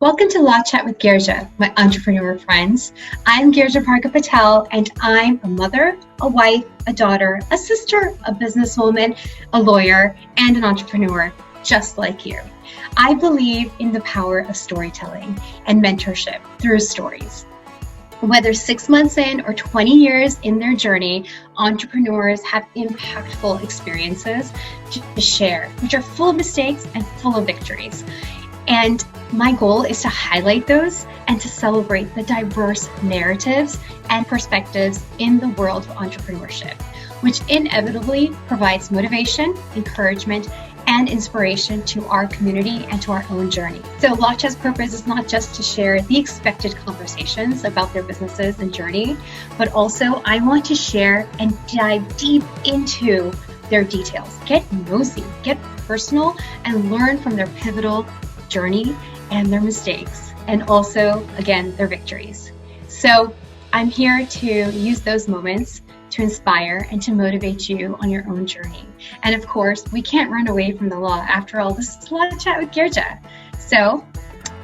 Welcome to Law Chat with Girja, my entrepreneur friends. I'm Girja Parka Patel, and I'm a mother, a wife, a daughter, a sister, a businesswoman, a lawyer, and an entrepreneur, just like you. I believe in the power of storytelling and mentorship through stories. Whether 6 months in or 20 years in their journey, entrepreneurs have impactful experiences to share, which are full of mistakes and full of victories. And my goal is to highlight those and to celebrate the diverse narratives and perspectives in the world of entrepreneurship, which inevitably provides motivation, encouragement, and inspiration to our community and to our own journey. So Law Chat's purpose is not just to share the expected conversations about their businesses and journey, but also I want to share and dive deep into their details. Get nosy, get personal, and learn from their pivotal journey and their mistakes, and also, again, their victories. So I'm here to use those moments to inspire and to motivate you on your own journey. And of course, we can't run away from the law. After all, this is Law Chat with Girja. So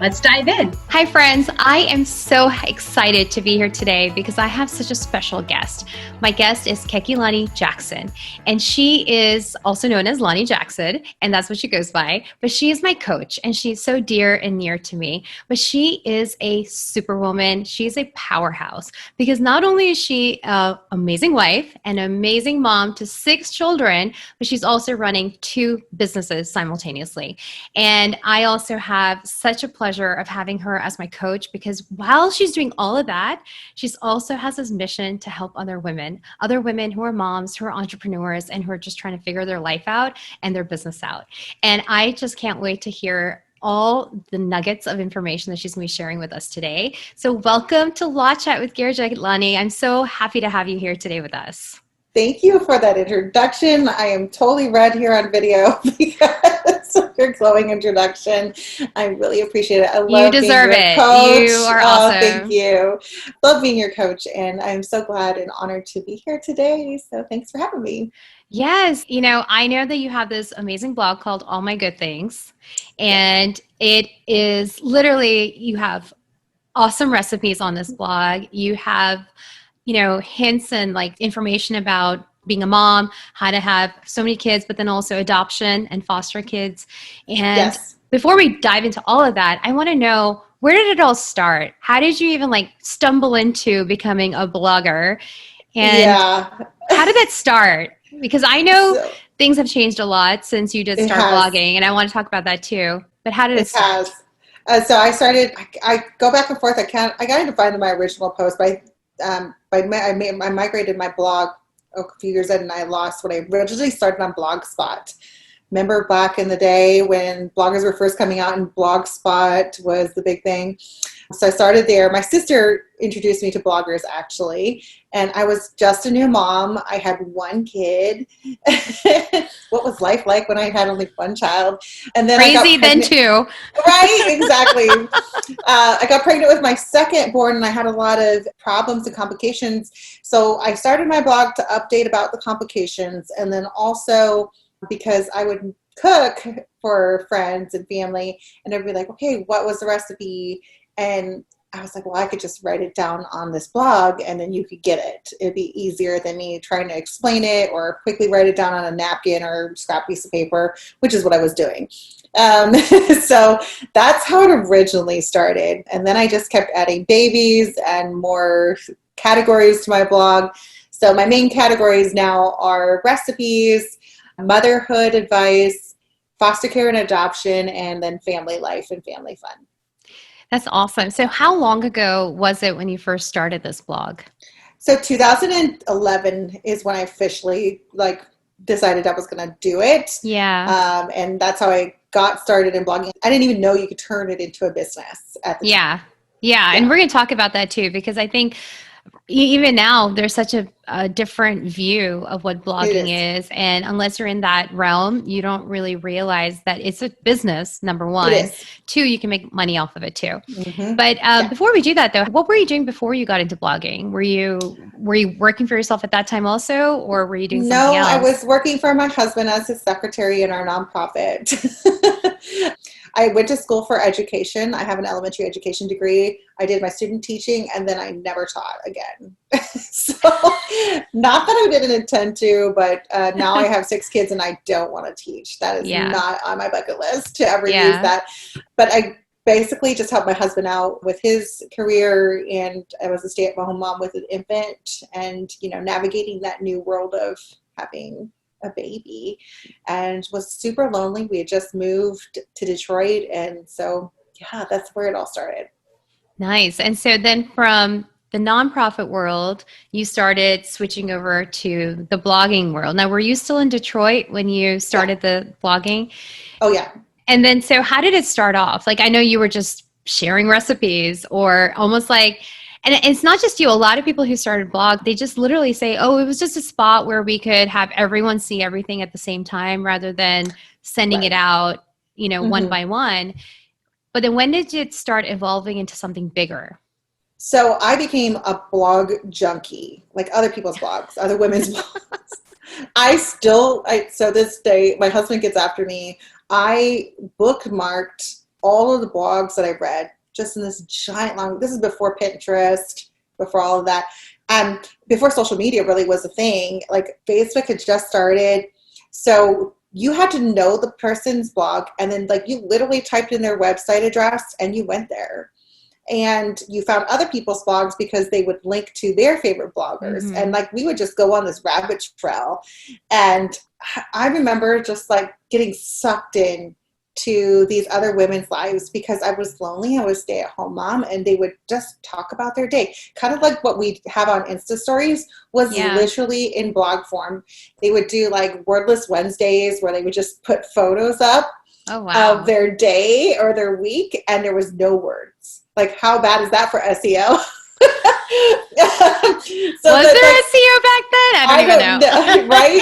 let's dive in. Hi, friends. I am so excited to be here today because I have such a special guest. My guest is Lani Jackson, and she is also known as Lani Jackson, and that's what she goes by. But she is my coach, and she's so dear and near to me. But she is a superwoman. She's a powerhouse because not only is she an amazing wife, an amazing mom to 6 children, but she's also running 2 businesses simultaneously. And I also have such a pleasure of having her as my coach because while she's doing all of that, she's also has this mission to help other women who are moms, who are entrepreneurs, and who are just trying to figure their life out and their business out. And I just can't wait to hear all the nuggets of information that she's going to be sharing with us today. So welcome to Law Chat with Girja, Lani. I'm so happy to have you here today with us. Thank you for that introduction. I am totally red here on video because of your glowing introduction. I really appreciate it. I love you deserve being your it. coach. You are awesome. Thank you. Love being your coach, and I'm so glad and honored to be here today. So thanks for having me. Yes. I know that you have this amazing blog called All My Good Things, and it is literally, you have awesome recipes on this blog. You have hints and like information about being a mom, how to have so many kids, but then also adoption and foster kids. And before we dive into all of that, I want to know, where did it all start? How did you even stumble into becoming a blogger? And how did that start? Because I know things have changed a lot since you did start blogging, and I want to talk about that too. But how did it start? So I started, I go back and forth. I got to find my original post, but I migrated my blog a few years in, and I lost what I originally started on Blogspot. Remember back in the day when bloggers were first coming out and Blogspot was the big thing? So I started there. My sister introduced me to bloggers, actually, and I was just a new mom. I had 1 kid. What was life like when I had only 1 child? And then crazy then too. Right, exactly. I got pregnant with my 2nd born, and I had a lot of problems and complications. So I started my blog to update about the complications, and then also because I would cook for friends and family, and they'd be like, okay, what was the recipe? And I was like, well, I could just write it down on this blog and then you could get it. It'd be easier than me trying to explain it or quickly write it down on a napkin or scrap piece of paper, which is what I was doing. So that's how it originally started. And then I just kept adding babies and more categories to my blog. So my main categories now are recipes, motherhood advice, foster care and adoption, and then family life and family fun. That's awesome. So how long ago was it when you first started this blog? So 2011 is when I officially decided I was going to do it. Yeah. And that's how I got started in blogging. I didn't even know you could turn it into a business at the time. Yeah. And we're going to talk about that too, because I think even now there's such a different view of what blogging is. And unless you're in that realm, you don't really realize that it's a business, number 1. 2, you can make money off of it too. Mm-hmm. But before we do that though, what were you doing before you got into blogging? Were you working for yourself at that time also, or were you doing something else? No, I was working for my husband as his secretary in our nonprofit. I went to school for education. I have an elementary education degree. I did my student teaching, and then I never taught again. So not that I didn't intend to, but now I have 6 kids and I don't want to teach. That is not on my bucket list to ever use that. But I basically just helped my husband out with his career, and I was a stay-at-home mom with an infant, and, you know, navigating that new world of having a baby, and was super lonely. We had just moved to Detroit, and so that's where it all started. Nice. And so then from the nonprofit world, you started switching over to the blogging world. Now, were you still in Detroit when you started the blogging? Oh, yeah. And then, so how did it start off? Like, I know you were just sharing recipes, or almost like, and it's not just you, a lot of people who started blog, they just literally say, oh, it was just a spot where we could have everyone see everything at the same time rather than sending it out, you know, one by one. But then when did it start evolving into something bigger? So I became a blog junkie, like other people's blogs, other women's blogs. So this day, my husband gets after me. I bookmarked all of the blogs that I read just in this giant long, this is before Pinterest, before all of that. Before social media really was a thing, like Facebook had just started. So you had to know the person's blog, and then like you literally typed in their website address and you went there. And you found other people's blogs because they would link to their favorite bloggers. And like, we would just go on this rabbit trail. And I remember just like getting sucked in to these other women's lives because I was lonely. I was a stay-at-home mom, and they would just talk about their day. Kind of like what we have on Insta stories was literally in blog form. They would do like Wordless Wednesdays where they would just put photos up of their day or their week, and there was no words. Like, how bad is that for SEO? So was there SEO back then? I don't even know. Right?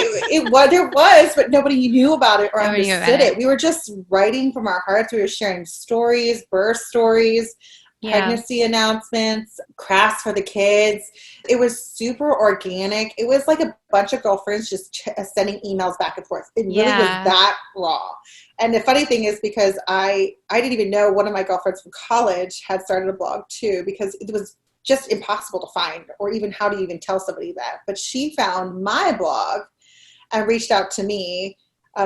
There was, but nobody knew about it or understood it. We were just writing from our hearts. We were sharing stories, birth stories, pregnancy announcements, crafts for the kids. It was super organic. It was like a bunch of girlfriends just sending emails back and forth. It really was that raw. And the funny thing is, because I didn't even know one of my girlfriends from college had started a blog too, because it was just impossible to find, or even how to even tell somebody that. But she found my blog and reached out to me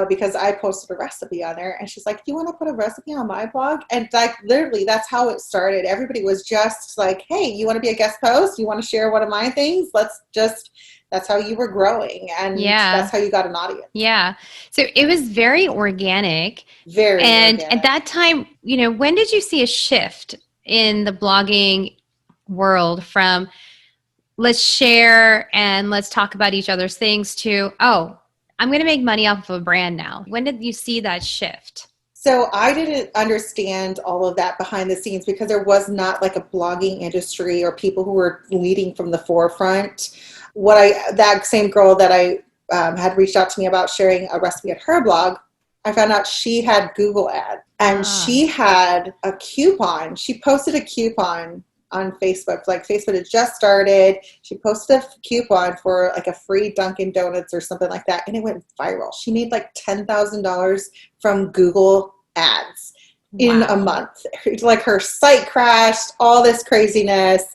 because I posted a recipe on there. And she's like, you want to put a recipe on my blog? And like, literally, that's how it started. Everybody was just like, hey, you want to be a guest post? You want to share one of my things? That's how you were growing. And that's how you got an audience. Yeah. So it was very organic. Very And organic. At that time, you know, when did you see a shift in the blogging world from let's share and let's talk about each other's things to, oh, I'm going to make money off of a brand now? When did you see that shift? So I didn't understand all of that behind the scenes because there was not like a blogging industry or people who were leading from the forefront. That same girl that I had reached out to me about sharing a recipe at her blog, I found out she had Google ads, and she had a coupon. She posted a coupon on Facebook. Like, Facebook had just started. She posted a coupon for like a free Dunkin' Donuts or something like that, and it went viral. She made like $10,000 from Google ads in a month. Like, her site crashed, all this craziness.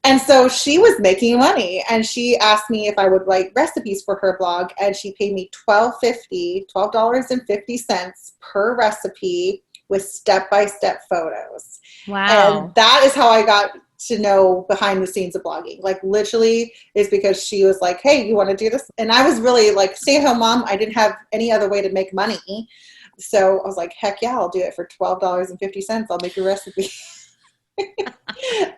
And so she was making money, and she asked me if I would write recipes for her blog, and she paid me $12.50 per recipe with step-by-step photos. Wow. And that is how I got to know behind the scenes of blogging. Like, literally is because she was like, hey, you want to do this? And I was really like, stay-at-home mom. I didn't have any other way to make money. So I was like, heck yeah, I'll do it for $12.50. I'll make a recipe.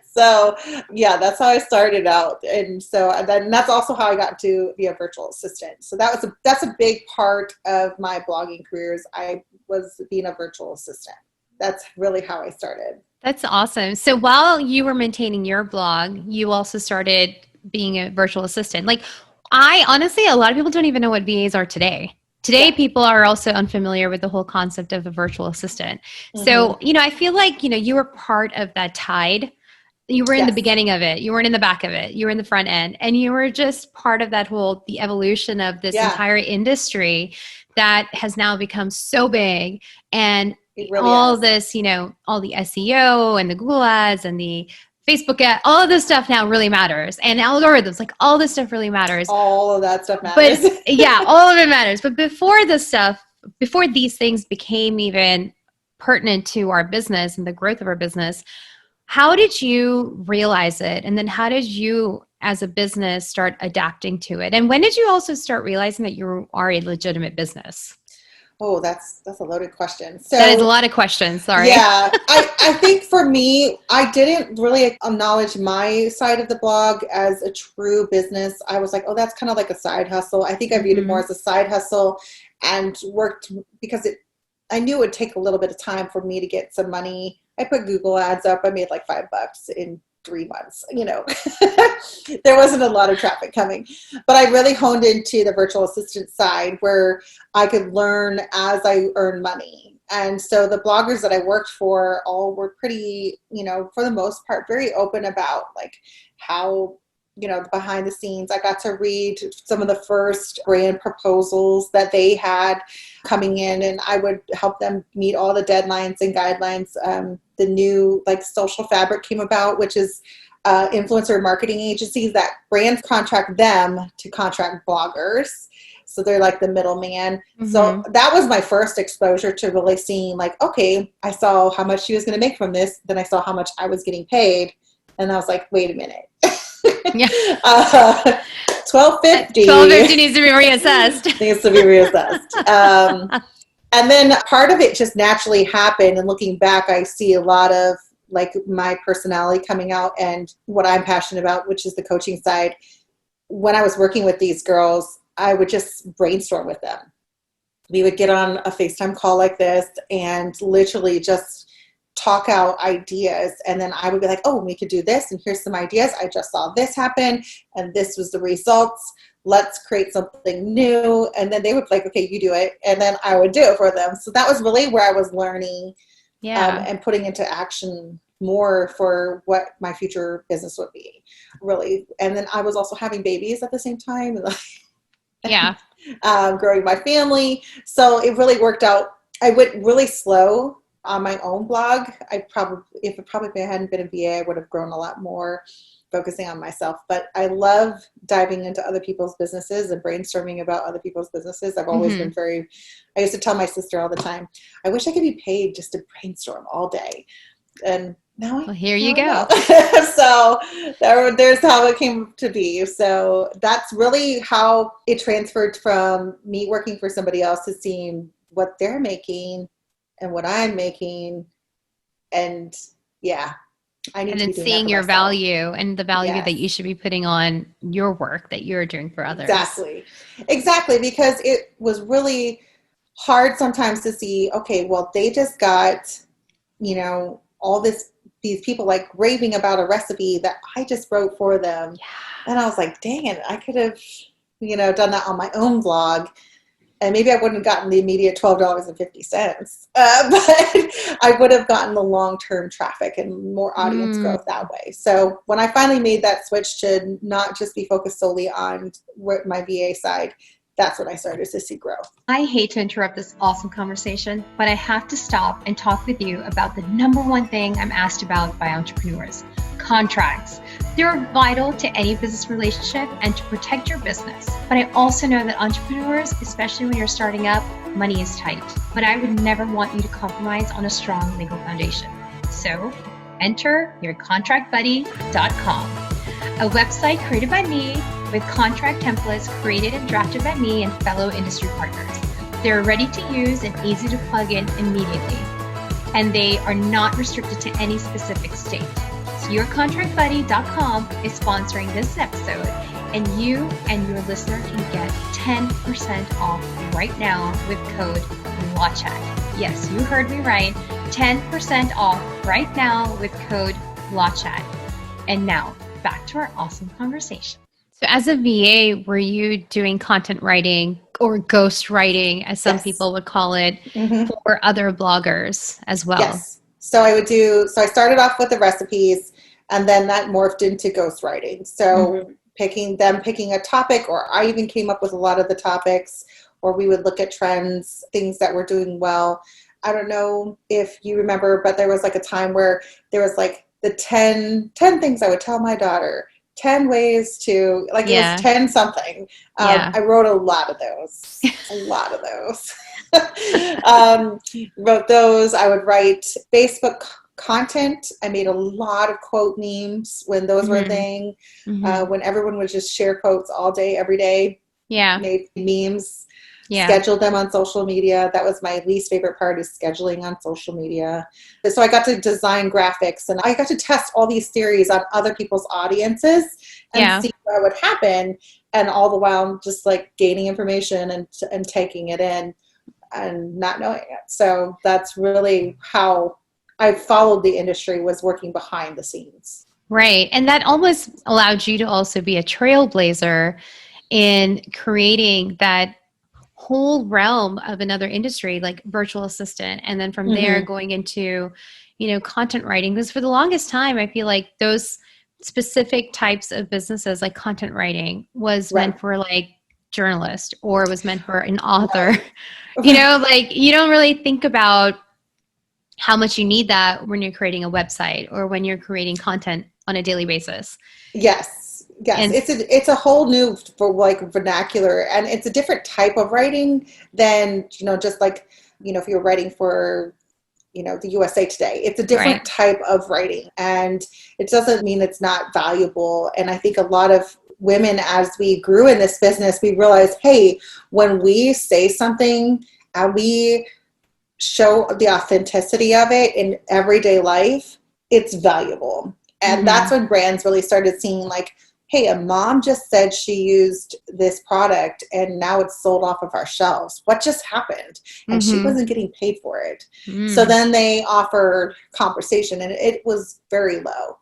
So yeah, that's how I started out. And so that's also how I got to be a virtual assistant. So that's a big part of my blogging careers. I was being a virtual assistant. That's really how I started. That's awesome. So while you were maintaining your blog, you also started being a virtual assistant. Like, I honestly, a lot of people don't even know what VAs are today. Today, people are also unfamiliar with the whole concept of a virtual assistant. So, you know, I feel like, you know, you were part of that tide. You were in the beginning of it. You weren't in the back of it. You were in the front end. And you were just part of that the evolution of this entire industry that has now become so big, and It really all is. this, all the SEO and the Google ads and the Facebook ad, all of this stuff now really matters. And algorithms, like all this stuff really matters. All of that stuff matters. But yeah, all of it matters. But before these things became even pertinent to our business and the growth of our business, how did you realize it? And then how did you as a business start adapting to it? And when did you also start realizing that you are a legitimate business? Oh, that's a loaded question. So that is a lot of questions. Sorry. Yeah, I think for me, I didn't really acknowledge my side of the blog as a true business. I was like, oh, that's kind of like a side hustle. I think I viewed it more as a side hustle, and worked because I knew it would take a little bit of time for me to get some money. I put Google ads up. I made like $5 in 3 months. There wasn't a lot of traffic coming, but I really honed into the virtual assistant side where I could learn as I earn money. And so the bloggers that I worked for all were pretty, for the most part, very open about like how, behind the scenes. I got to read some of the first brand proposals that they had coming in, and I would help them meet all the deadlines and guidelines. The new social fabric came about, which is influencer marketing agencies that brands contract them to contract bloggers. So they're like the middleman. Mm-hmm. So that was my first exposure to really seeing okay, I saw how much she was going to make from this. Then I saw how much I was getting paid. And I was like, wait a minute. Yeah. $12.50. $12.50 needs to be reassessed. And then part of it just naturally happened. And looking back, I see a lot of my personality coming out and what I'm passionate about, which is the coaching side. When I was working with these girls, I would just brainstorm with them. We would get on a FaceTime call like this and literally just talk out ideas. And then I would be like, oh, we could do this. And here's some ideas. I just saw this happen. And this was the results. Let's create something new. And then they would be like, okay, you do it. And then I would do it for them. So that was really where I was learning and putting into action more for what my future business would be, really. And then I was also having babies at the same time. Growing my family. So it really worked out. I went really slow on my own blog. If I hadn't been a VA, I would have grown a lot more focusing on myself. But I love diving into other people's businesses and brainstorming about other people's businesses. I've always been I used to tell my sister all the time, I wish I could be paid just to brainstorm all day. And now here you go. So there's how it came to be. So that's really how it transferred from me working for somebody else to seeing what they're making and what I'm making. And I need to be doing seeing your myself. Value and the value that you should be putting on your work that you're doing for others. Exactly. Because it was really hard sometimes to see, okay, well, they just got, all these people raving about a recipe that I just wrote for them. Yeah. And I was like, dang it, I could have, done that on my own blog. And maybe I wouldn't have gotten the immediate $12.50, but I would have gotten the long-term traffic and more audience growth that way. So when I finally made that switch to not just be focused solely on my VA side, that's when I started to see growth. I hate to interrupt this awesome conversation, but I have to stop and talk with you about the number one thing I'm asked about by entrepreneurs: contracts. They're vital to any business relationship and to protect your business. But I also know that entrepreneurs, especially when you're starting up, money is tight. But I would never want you to compromise on a strong legal foundation. So enter yourcontractbuddy.com, a website created by me with contract templates created and drafted by me and fellow industry partners. They're ready to use and easy to plug in immediately. And they are not restricted to any specific state. So yourcontractbuddy.com is sponsoring this episode, and you and your listener can get 10% off right now with code LAWCHAT. Yes, you heard me right. 10% off right now with code LAWCHAT. And now back to our awesome conversation. So as a VA, were you doing content writing or ghost writing, as some people would call it, for other bloggers as well? Yes. So I started off with the recipes, and then that morphed into ghost writing. So picking a topic, or I even came up with a lot of the topics, or we would look at trends, things that were doing well. I don't know if you remember, but there was like a time where there was like the 10 things I would tell my daughter, 10 ways to, like, it was 10 something. I wrote a lot of those, wrote those. I would write Facebook content. I made a lot of quote memes when those were a thing, when everyone would just share quotes all day, every day. Made memes, scheduled them on social media. That was my least favorite part, is scheduling on social media. So I got to design graphics, and I got to test all these theories on other people's audiences and see what would happen. And all the while just like gaining information and taking it in and not knowing it. So that's really how I followed the industry, was working behind the scenes. Right. And that almost allowed you to also be a trailblazer in creating that whole realm of another industry, like virtual assistant. And then from there going into, content writing. Because for the longest time, I feel like those specific types of businesses, like content writing, was meant for like journalist, or was meant for an author. Like you don't really think about how much you need that when you're creating a website or when you're creating content on a daily basis. Yes. And it's a whole new vernacular, and it's a different type of writing than, just like, if you're writing for, the USA Today. It's a different type of writing, and it doesn't mean it's not valuable. And I think a lot of women, as we grew in this business, we realized, hey, when we say something and we show the authenticity of it in everyday life, it's valuable. And that's when brands really started seeing, like, hey, a mom just said she used this product and now it's sold off of our shelves. What just happened? And she wasn't getting paid for it. So then they offered conversation, and it was very low.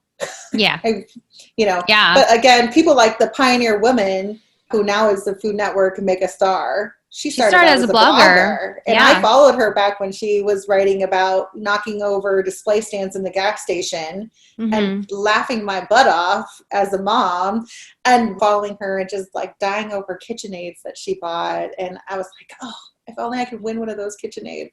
But again, people like the Pioneer Woman, who now is the Food Network and Make a Star. She started as a blogger. And I followed her back when she was writing about knocking over display stands in the gas station and laughing my butt off as a mom, and following her and just like dying over KitchenAids that she bought. And I was like, oh, if only I could win one of those KitchenAids,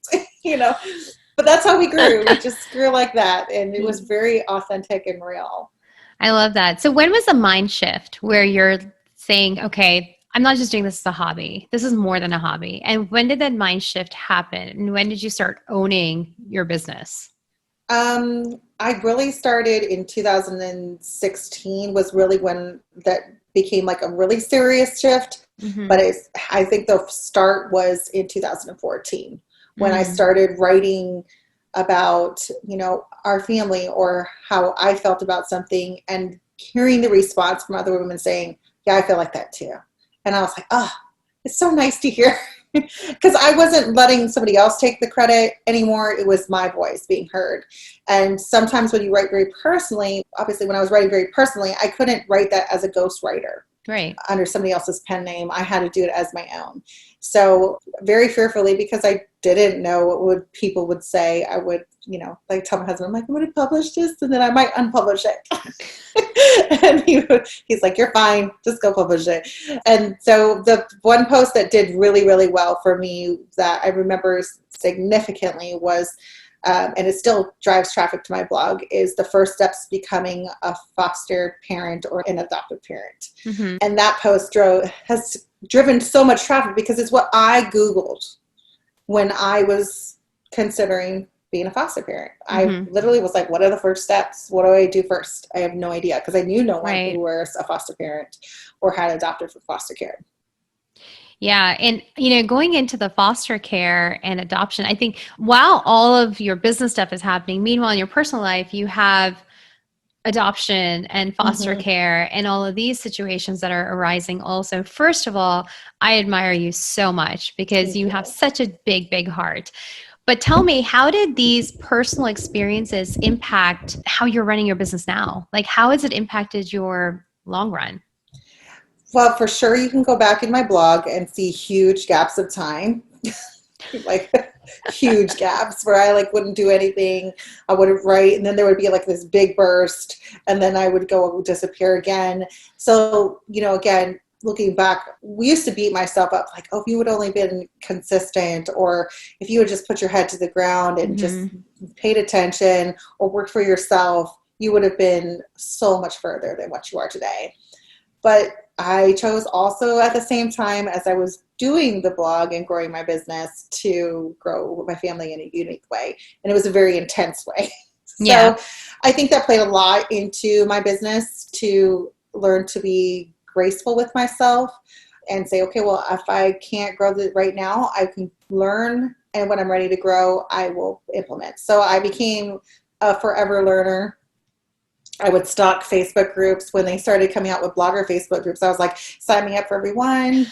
But that's how we grew. We just grew like that. And it was very authentic and real. I love that. So when was the mind shift where you're saying, okay, I'm not just doing this as a hobby. This is more than a hobby. And when did that mind shift happen? And when did you start owning your business? I really started in 2016 was really when that became like a really serious shift. But I think the start was in 2014 when I started writing about, our family or how I felt about something, and hearing the response from other women saying, yeah, I feel like that too. And I was like, oh, it's so nice to hear, because I wasn't letting somebody else take the credit anymore. It was my voice being heard. And sometimes when you write very personally, obviously when I was writing very personally, I couldn't write that as a ghostwriter. Under somebody else's pen name. I had to do it as my own. So very fearfully, because I didn't know what people would say, I would, like tell my husband, I'm like, I'm going to publish this, and then I might unpublish it. And he's like, you're fine, just go publish it. And so the one post that did really, really well for me that I remember significantly was, and it still drives traffic to my blog, is the first steps to becoming a foster parent or an adoptive parent. And that post has driven so much traffic because it's what I Googled when I was considering being a foster parent. I literally was like, what are the first steps? What do I do first? I have no idea, because I knew no one who was a foster parent or had adopted for foster care. Yeah. And, going into the foster care and adoption, I think while all of your business stuff is happening, meanwhile, in your personal life, you have adoption and foster care and all of these situations that are arising also. First of all, I admire you so much because you have such a big, big heart. But tell me, how did these personal experiences impact how you're running your business now? Like, how has it impacted your long run? Well, for sure, you can go back in my blog and see huge gaps of time, like huge gaps where I wouldn't do anything. I wouldn't write, and then there would be this big burst, and then I would go disappear again. So, again, looking back, we used to beat myself up like, oh, if you would only been consistent, or if you would just put your head to the ground and just paid attention or worked for yourself, you would have been so much further than what you are today. But I chose also at the same time as I was doing the blog and growing my business to grow my family in a unique way. And it was a very intense way. So I think that played a lot into my business, to learn to be graceful with myself and say, okay, well, if I can't grow it right now, I can learn. And when I'm ready to grow, I will implement. So I became a forever learner. I would stalk Facebook groups when they started coming out with blogger Facebook groups. I was like, sign me up for everyone.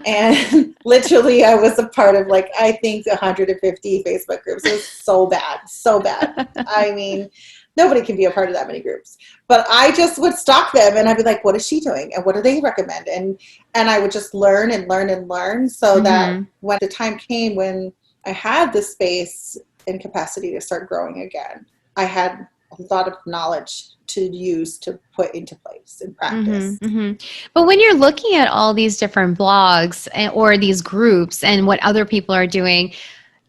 And literally I was a part of like, I think 150 Facebook groups. It was so bad, so bad. I mean, nobody can be a part of that many groups. But I just would stalk them and I'd be like, what is she doing? And what do they recommend? And I would just learn and learn and learn, so that when the time came when I had the space and capacity to start growing again, I had a lot of knowledge to use to put into place and practice. But when you're looking at all these different blogs or these groups and what other people are doing,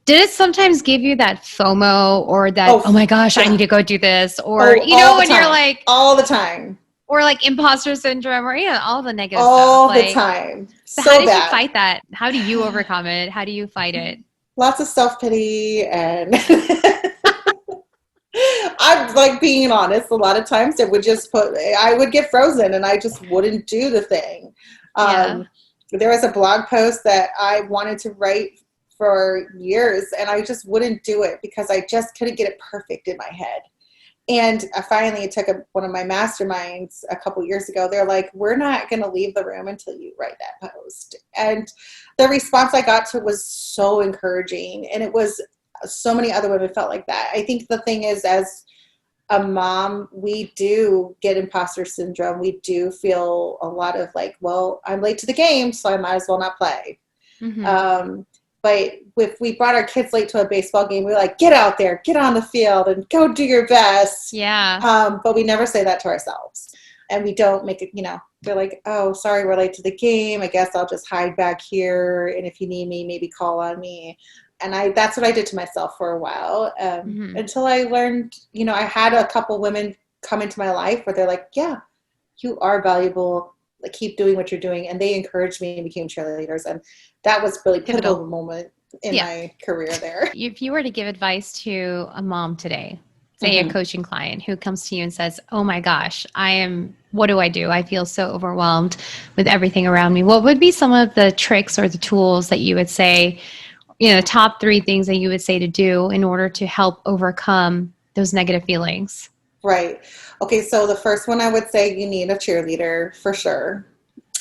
did it sometimes give you that FOMO or that, oh my gosh, I need to go do this? Or, you know, when you're like, all the time. Or like imposter syndrome, or, you know, all the negative all stuff. All the time. So how did you fight that? How do you overcome it? How do you fight it? Lots of self-pity and I'm like being honest, a lot of times I would get frozen and I just wouldn't do the thing. There was a blog post that I wanted to write for years and I just wouldn't do it because I just couldn't get it perfect in my head. And I finally took one of my masterminds a couple years ago. They're like, we're not going to leave the room until you write that post. And the response I got to it was so encouraging. And it was so many other women felt like that. I think the thing is, as a mom, we do get imposter syndrome. We do feel a lot of like, well, I'm late to the game, so I might as well not play. But if we brought our kids late to a baseball game, we're like, get out there, get on the field and go do your best. But we never say that to ourselves. And we don't make it, you know, they're like, oh, sorry, we're late to the game. I guess I'll just hide back here. And if you need me, maybe call on me. And that's what I did to myself for a while until I learned, you know, I had a couple women come into my life where they're like, yeah, you are valuable. Like, keep doing what you're doing. And they encouraged me and became cheerleaders. And that was really pivotal moment in my career there. If you were to give advice to a mom today, say a coaching client who comes to you and says, oh my gosh, what do? I feel so overwhelmed with everything around me. What would be some of the tricks or the tools that you would say, you know, top 3 things that you would say to do in order to help overcome those negative feelings? Right. Okay. So the first one, I would say you need a cheerleader for sure.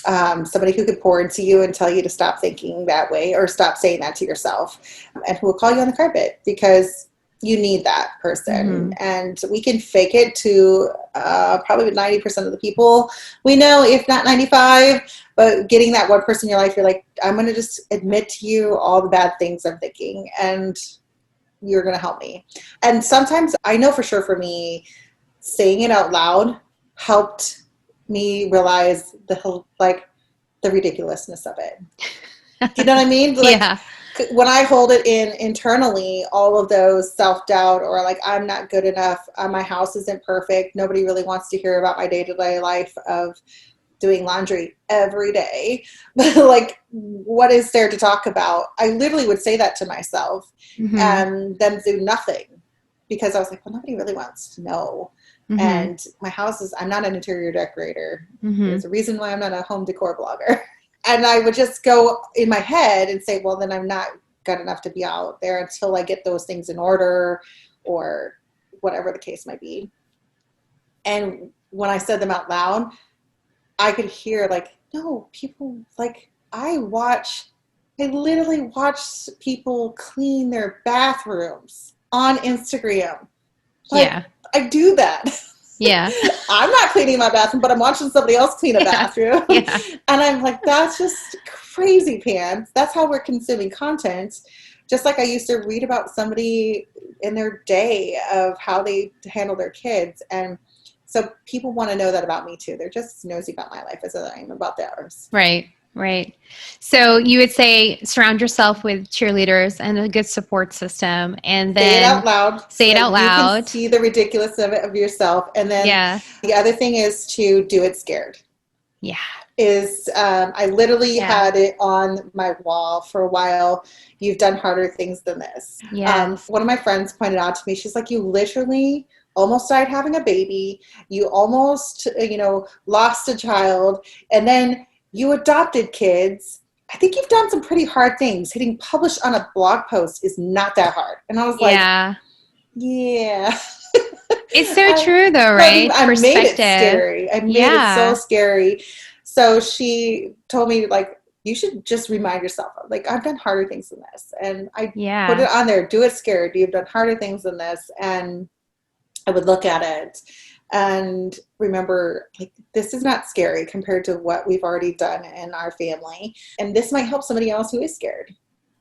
Somebody who could pour into you and tell you to stop thinking that way or stop saying that to yourself, and who will call you on the carpet, because you need that person. And we can fake it to probably 90% of the people we know, if not 95, but getting that one person in your life, you're like, I'm going to just admit to you all the bad things I'm thinking, and you're going to help me. And sometimes, I know for sure for me, saying it out loud helped me realize the ridiculousness of it. Do you know what I mean? Like, when I hold it in internally, all of those self-doubt or like, I'm not good enough, my house isn't perfect, nobody really wants to hear about my day-to-day life of doing laundry every day. Like, what is there to talk about? I literally would say that to myself and then do nothing, because I was like, well, nobody really wants to know. And my house I'm not an interior decorator. There's a reason why I'm not a home decor blogger. And I would just go in my head and say, well, then I'm not good enough to be out there until I get those things in order, or whatever the case might be. And when I said them out loud, I could hear like, no, people, like, I literally watch people clean their bathrooms on Instagram. Like, I do that. I'm not cleaning my bathroom, but I'm watching somebody else clean a bathroom. And I'm like, that's just crazy pants. That's how we're consuming content. Just like I used to read about somebody in their day of how they handle their kids. And So people want to know that about me too. They're just as nosy about my life as I am about theirs. Right. Right. So you would say surround yourself with cheerleaders and a good support system, and then Say it out loud. Say it so out loud. You can see the ridiculous of it of yourself. And then the other thing is to do it scared. Yeah. I literally had it on my wall for a while. You've done harder things than this. Yes. One of my friends pointed out to me, she's like, you literally almost died having a baby. You almost, lost a child. And then you adopted kids. I think you've done some pretty hard things. Hitting publish on a blog post is not that hard. And I was like, yeah. It's so true though, right? I made it scary. I made it so scary. So she told me, like, you should just remind yourself, like, I've done harder things than this. And I put it on there, do it scared. You've done harder things than this. And I would look at it and remember, like, this is not scary compared to what we've already done in our family. And this might help somebody else who is scared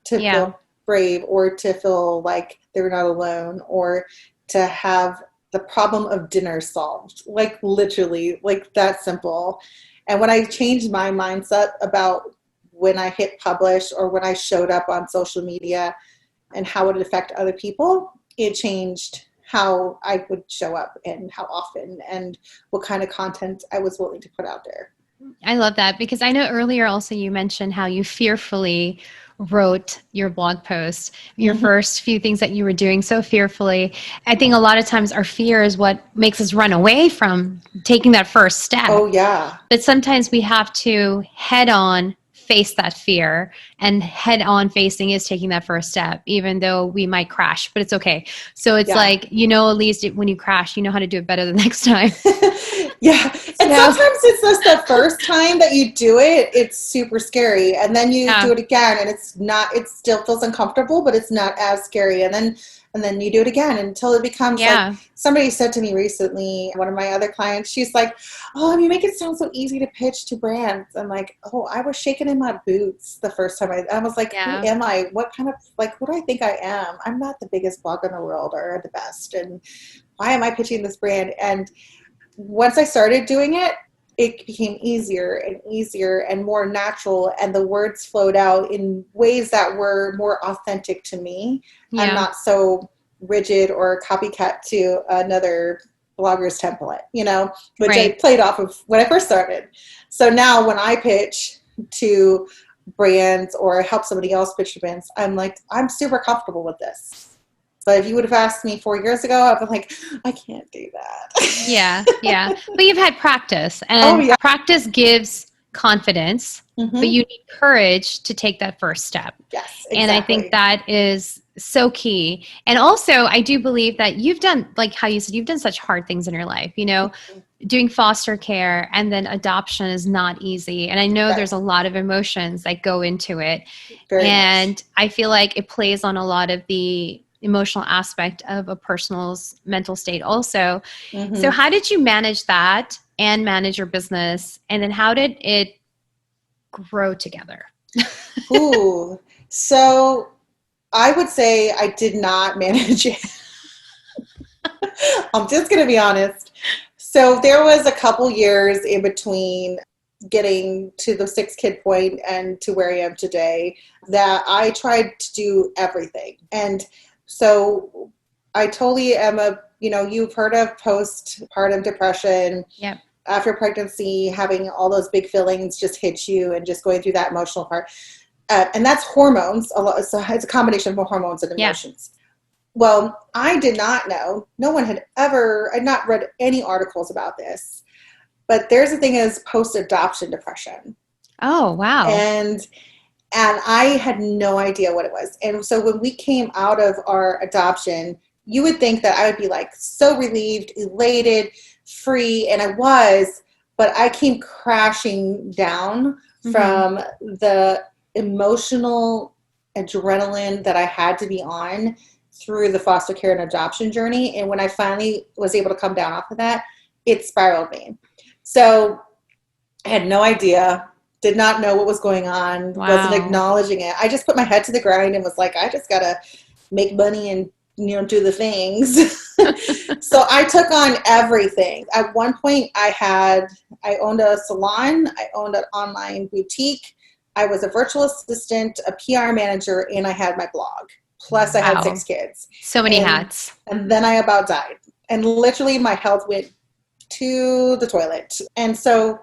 to feel brave, or to feel like they're not alone, or to have the problem of dinner solved. Like, literally, like, that simple. And when I changed my mindset about when I hit publish or when I showed up on social media and how it would affect other people, it changed how I would show up and how often and what kind of content I was willing to put out there. I love that, because I know earlier also you mentioned how you fearfully wrote your blog post, your first few things that you were doing so fearfully. I think a lot of times our fear is what makes us run away from taking that first step. Oh, yeah. But sometimes we have to head on face that fear, and head on facing is taking that first step, even though we might crash, but it's okay. So it's like, at least when you crash, you know how to do it better the next time. Yeah. And sometimes it's just the first time that you do it, it's super scary. And then you do it again and it still feels uncomfortable, but it's not as scary. And then you do it again until it becomes like, somebody said to me recently, one of my other clients, she's like, oh, you make it sound so easy to pitch to brands. I'm like, oh, I was shaking in my boots the first time. I was like, who am I? What kind of, like, what do I think I am? I'm not the biggest blogger in the world or the best. And why am I pitching this brand? And once I started doing it, it became easier and easier and more natural, and the words flowed out in ways that were more authentic to me and not so rigid or copycat to another blogger's template, which I played off of when I first started. So now when I pitch to brands or help somebody else pitch to brands, I'm like, I'm super comfortable with this. But if you would have asked me 4 years ago, I'd be like, I can't do that. Yeah. But you've had practice, and practice gives confidence, but you need courage to take that first step. Yes, exactly. And I think that is so key. And also, I do believe that you've done, like how you said, you've done such hard things in your life, doing foster care and then adoption is not easy. And I know there's a lot of emotions that go into it. Very and much. I feel like it plays on a lot of the emotional aspect of a person's mental state also. So how did you manage that and manage your business? And then how did it grow together? Ooh, so I would say I did not manage it. I'm just going to be honest. So there was a couple years in between getting to the 6-kid point and to where I am today that I tried to do everything. And so I totally am you've heard of postpartum depression. Yep. After pregnancy, having all those big feelings just hit you and just going through that emotional part. And that's hormones. So it's a combination of hormones and emotions. Well, I did not know. No one had I'd not read any articles about this. But there's a thing as post-adoption depression. Oh, wow. And I had no idea what it was. And so when we came out of our adoption, you would think that I would be like so relieved, elated, free. And I was, but I came crashing down from the emotional adrenaline that I had to be on through the foster care and adoption journey. And when I finally was able to come down off of that, it spiraled me. So I had no idea. Did not know what was going on, wasn't acknowledging it. I just put my head to the grind and was like, I just got to make money and, do the things. So I took on everything. At one point I owned a salon, I owned an online boutique, I was a virtual assistant, a PR manager, and I had my blog. Plus I had 6 kids. So many hats. And then I about died. And literally my health went to the toilet. And so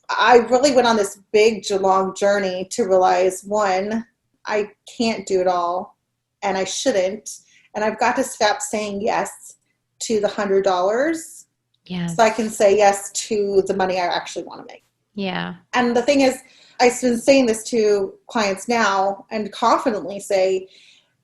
I really went on this big, long journey to realize, one, I can't do it all, and I shouldn't. And I've got to stop saying yes to the $100. Yeah. So I can say yes to the money I actually want to make. Yeah. And the thing is, I've been saying this to clients now and confidently say,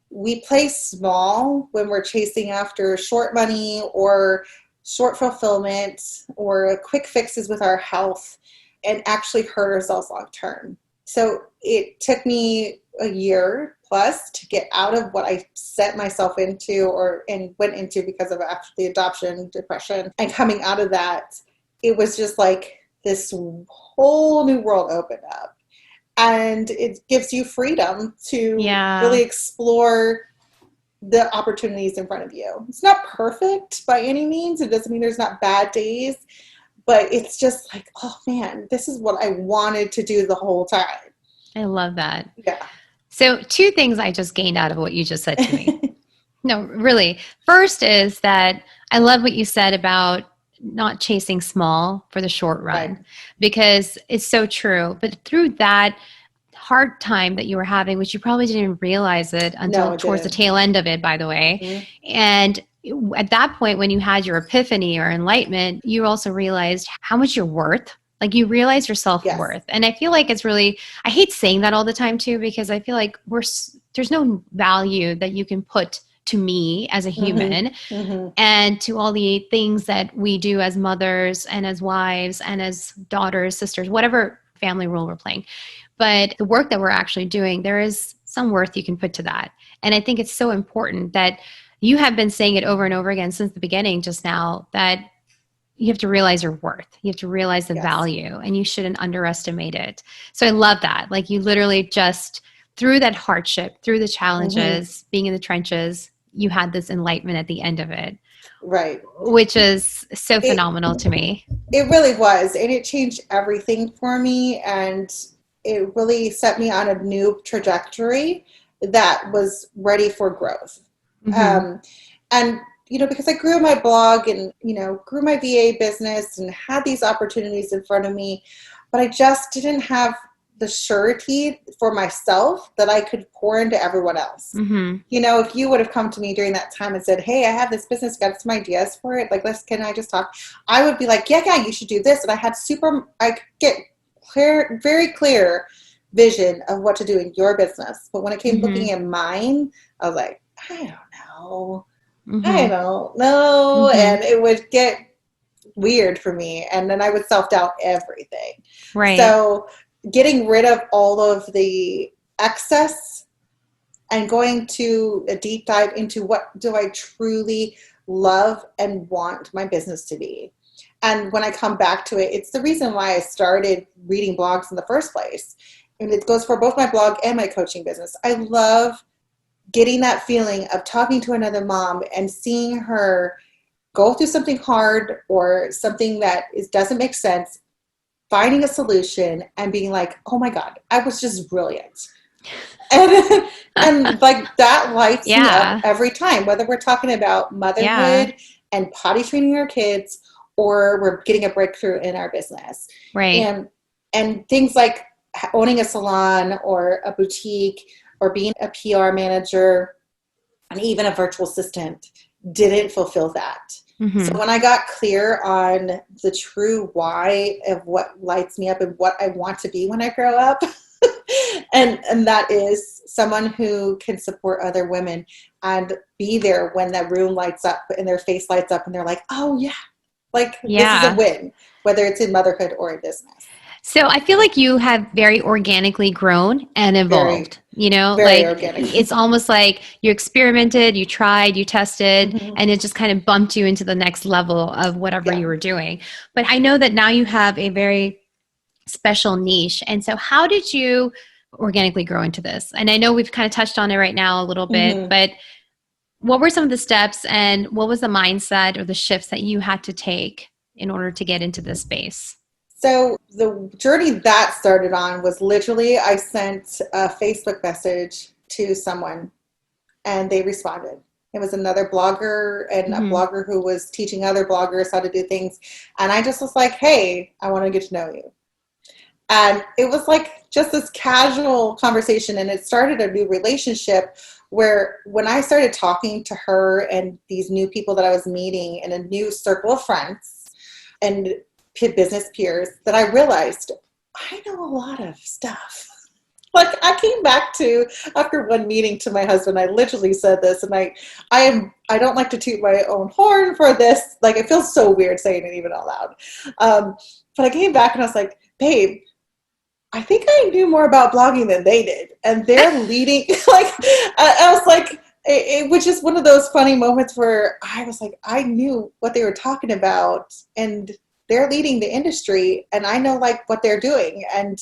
we play small when we're chasing after short money or short fulfillment or quick fixes with our health, and actually hurt ourselves long term. So it took me a year plus to get out of what I set myself into and went into because of after the adoption depression. And coming out of that, it was just like this whole new world opened up. And it gives you freedom to really explore the opportunities in front of you. It's not perfect by any means. It doesn't mean there's not bad days, but it's just like, oh man, this is what I wanted to do the whole time. I love that. Yeah. So 2 things I just gained out of what you just said to me. No, really. First is that I love what you said about not chasing small for the short run, Right. because it's so true. But through that hard time that you were having, which you probably didn't even realize it until towards the tail end of it, by the way. Mm-hmm. And at that point, when you had your epiphany or enlightenment, you also realized how much you're worth. Like you realize your self-worth. Yes. And I feel like it's really, I hate saying that all the time too, because I feel like there's no value that you can put to me as a human, mm-hmm. and to all the things that we do as mothers and as wives and as daughters, sisters, whatever family role we're playing. But the work that we're actually doing, there is some worth you can put to that. And I think it's so important that you have been saying it over and over again since the beginning just now, that you have to realize your worth. You have to realize the value, and you shouldn't underestimate it. So I love that. Like you literally just, through that hardship, through the challenges, mm-hmm. being in the trenches, you had this enlightenment at the end of it. Right. Which is so phenomenal to me. It really was. And it changed everything for me. And it really set me on a new trajectory that was ready for growth. Mm-hmm. And, because I grew my blog and, grew my VA business and had these opportunities in front of me, but I just didn't have the surety for myself that I could pour into everyone else. Mm-hmm. If you would have come to me during that time and said, hey, I have this business, got some ideas for it. Like, can I just talk? I would be like, yeah, you should do this. And I could get very clear vision of what to do in your business. But when it came mm-hmm. looking at mine, I was like, I don't know. Mm-hmm. I don't know. Mm-hmm. And it would get weird for me. And then I would self-doubt everything. Right. So getting rid of all of the excess and going to a deep dive into what do I truly love and want my business to be. And when I come back to it, it's the reason why I started reading blogs in the first place. And it goes for both my blog and my coaching business. I love getting that feeling of talking to another mom and seeing her go through something hard or something that doesn't make sense, finding a solution and being like, oh my God, I was just brilliant. And like that lights me up every time, whether we're talking about motherhood and potty training our kids, or we're getting a breakthrough in our business. Right. And things like owning a salon or a boutique or being a PR manager and even a virtual assistant didn't fulfill that. Mm-hmm. So when I got clear on the true why of what lights me up and what I want to be when I grow up, and that is someone who can support other women and be there when that room lights up and their face lights up and they're like, oh yeah, this is a win, whether it's in motherhood or in business. So I feel like you have very organically grown and evolved, very organic. It's almost like you experimented, you tried, you tested, mm-hmm. and it just kind of bumped you into the next level of whatever you were doing. But I know that now you have a very special niche. And so how did you organically grow into this? And I know we've kind of touched on it right now a little bit, mm-hmm. but what were some of the steps and what was the mindset or the shifts that you had to take in order to get into this space? So the journey that started on was literally I sent a Facebook message to someone and they responded. It was another blogger and a blogger who was teaching other bloggers how to do things. And I just was like, hey, I want to get to know you. And it was like just this casual conversation, and it started a new relationship where when I started talking to her and these new people that I was meeting in a new circle of friends and business peers, that I realized I know a lot of stuff. Like I came back to, after one meeting, to my husband, I literally said this, and I don't like to toot my own horn for this. Like it feels so weird saying it even out loud. But I came back and I was like, babe, I think I knew more about blogging than they did. And they're leading, like, I was like, it was just one of those funny moments where I was like, I knew what they were talking about and they're leading the industry and I know like what they're doing. And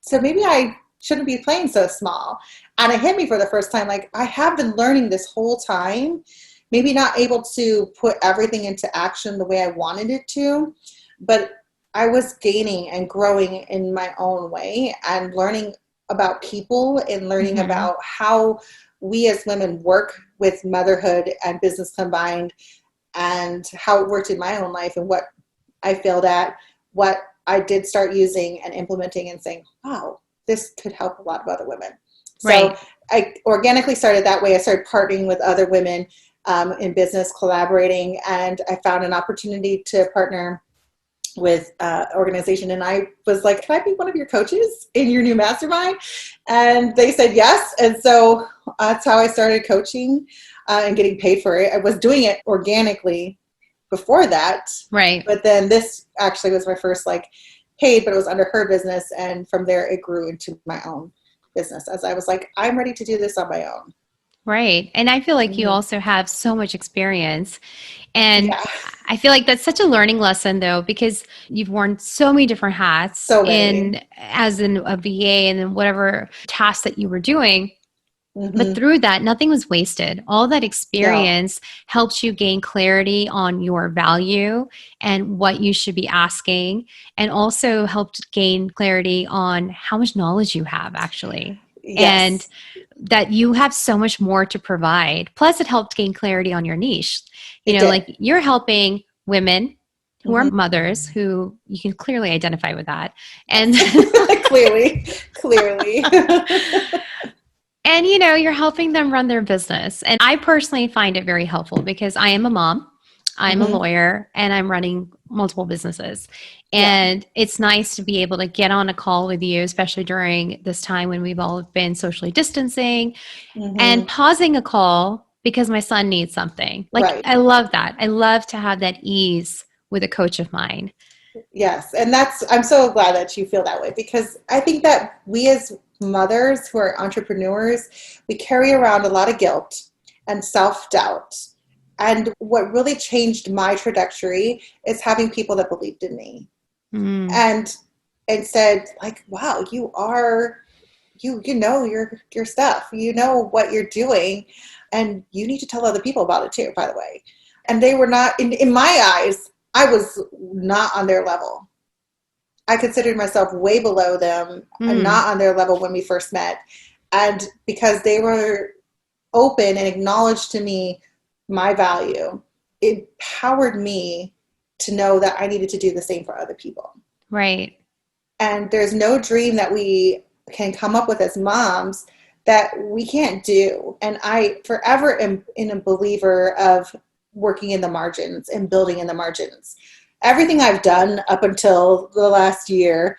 so maybe I shouldn't be playing so small. And it hit me for the first time. Like I have been learning this whole time, maybe not able to put everything into action the way I wanted it to, but I was gaining and growing in my own way and learning about people and learning about how we as women work with motherhood and business combined and how it worked in my own life and what I failed at, what I did start using and implementing and saying, wow, this could help a lot of other women. So I organically started that way. I started partnering with other women in business, collaborating, and I found an opportunity to partner with organization. And I was like, can I be one of your coaches in your new mastermind? And they said yes. And so that's how I started coaching and getting paid for it. I was doing it organically before that. Right. But then this actually was my first like paid, but it was under her business. And from there, it grew into my own business as I was like, I'm ready to do this on my own. Right. And I feel like you also have so much experience. And I feel like that's such a learning lesson though, because you've worn so many different hats as a VA and in whatever task that you were doing. But through that, nothing was wasted. All that experience helped you gain clarity on your value and what you should be asking, and also helped gain clarity on how much knowledge you have actually. And that you have so much more to provide. Plus, it helped gain clarity on your niche. You know, like you're helping women who are mothers who you can clearly identify with that. And clearly. And, you know, you're helping them run their business. And I personally find it very helpful because I am a mom, I'm a lawyer, and I'm running multiple businesses. And it's nice to be able to get on a call with you, especially during this time when we've all been socially distancing and pausing a call because my son needs something. Like, I love that. I love to have that ease with a coach of mine. Yes. And I'm so glad that you feel that way, because I think that we as mothers who are entrepreneurs, we carry around a lot of guilt and self-doubt. And what really changed my trajectory is having people that believed in me and said like, wow, you know your stuff, you know what you're doing, and you need to tell other people about it too, by the way. And they were not, in my eyes, I was not on their level. I considered myself way below them and not on their level when we first met. And because they were open and acknowledged to me my value, it empowered me to know that I needed to do the same for other people. Right. And there's no dream that we can come up with as moms that we can't do. And I forever am a believer of working in the margins and building in the margins. Everything I've done up until the last year,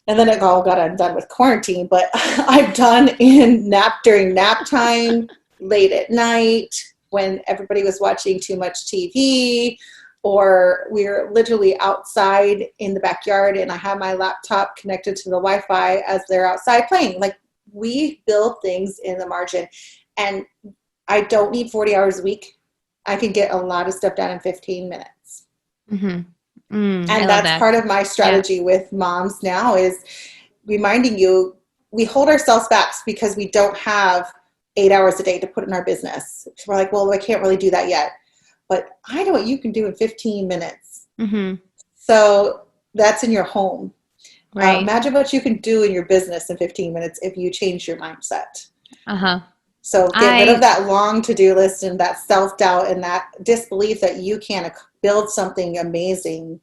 and then it all got undone with quarantine, but I've done during nap time, late at night, when everybody was watching too much TV, or we were literally outside in the backyard and I have my laptop connected to the Wi-Fi as they're outside playing. Like, we build things in the margin, and I don't need 40 hours a week. I can get a lot of stuff done in 15 minutes. And that's part of my strategy with moms now, is reminding you, we hold ourselves back because we don't have 8 hours a day to put in our business. So we're like, well, I can't really do that yet. But I know what you can do in 15 minutes. Mm-hmm. So that's in your home. Right. Imagine what you can do in your business in 15 minutes if you change your mindset. Uh-huh. So get rid of that long to-do list and that self-doubt and that disbelief that you can build something amazing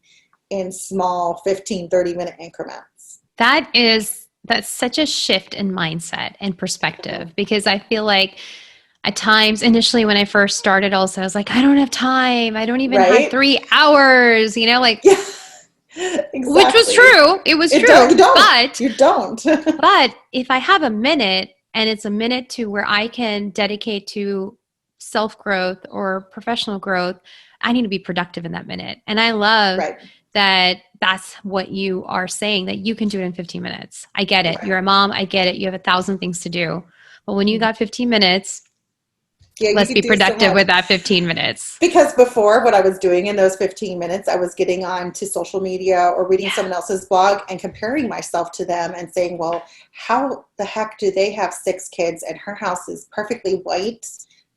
in small 15, 30-minute increments. That's such a shift in mindset and perspective, because I feel like at times initially when I first started also, I was like, I don't have time. I don't even have 3 hours, like, yeah, exactly. Which was true. It was true. You don't. But if I have a minute, and it's a minute to where I can dedicate to self-growth or professional growth, I need to be productive in that minute. And I love that that's what you are saying, that you can do it in 15 minutes. I get it. Right. You're a mom. I get it. You have 1,000 things to do. But when you got 15 minutes, let's be productive with that 15 minutes. Because before, what I was doing in those 15 minutes, I was getting on to social media or reading someone else's blog and comparing myself to them and saying, well, how the heck do they have 6 kids and her house is perfectly white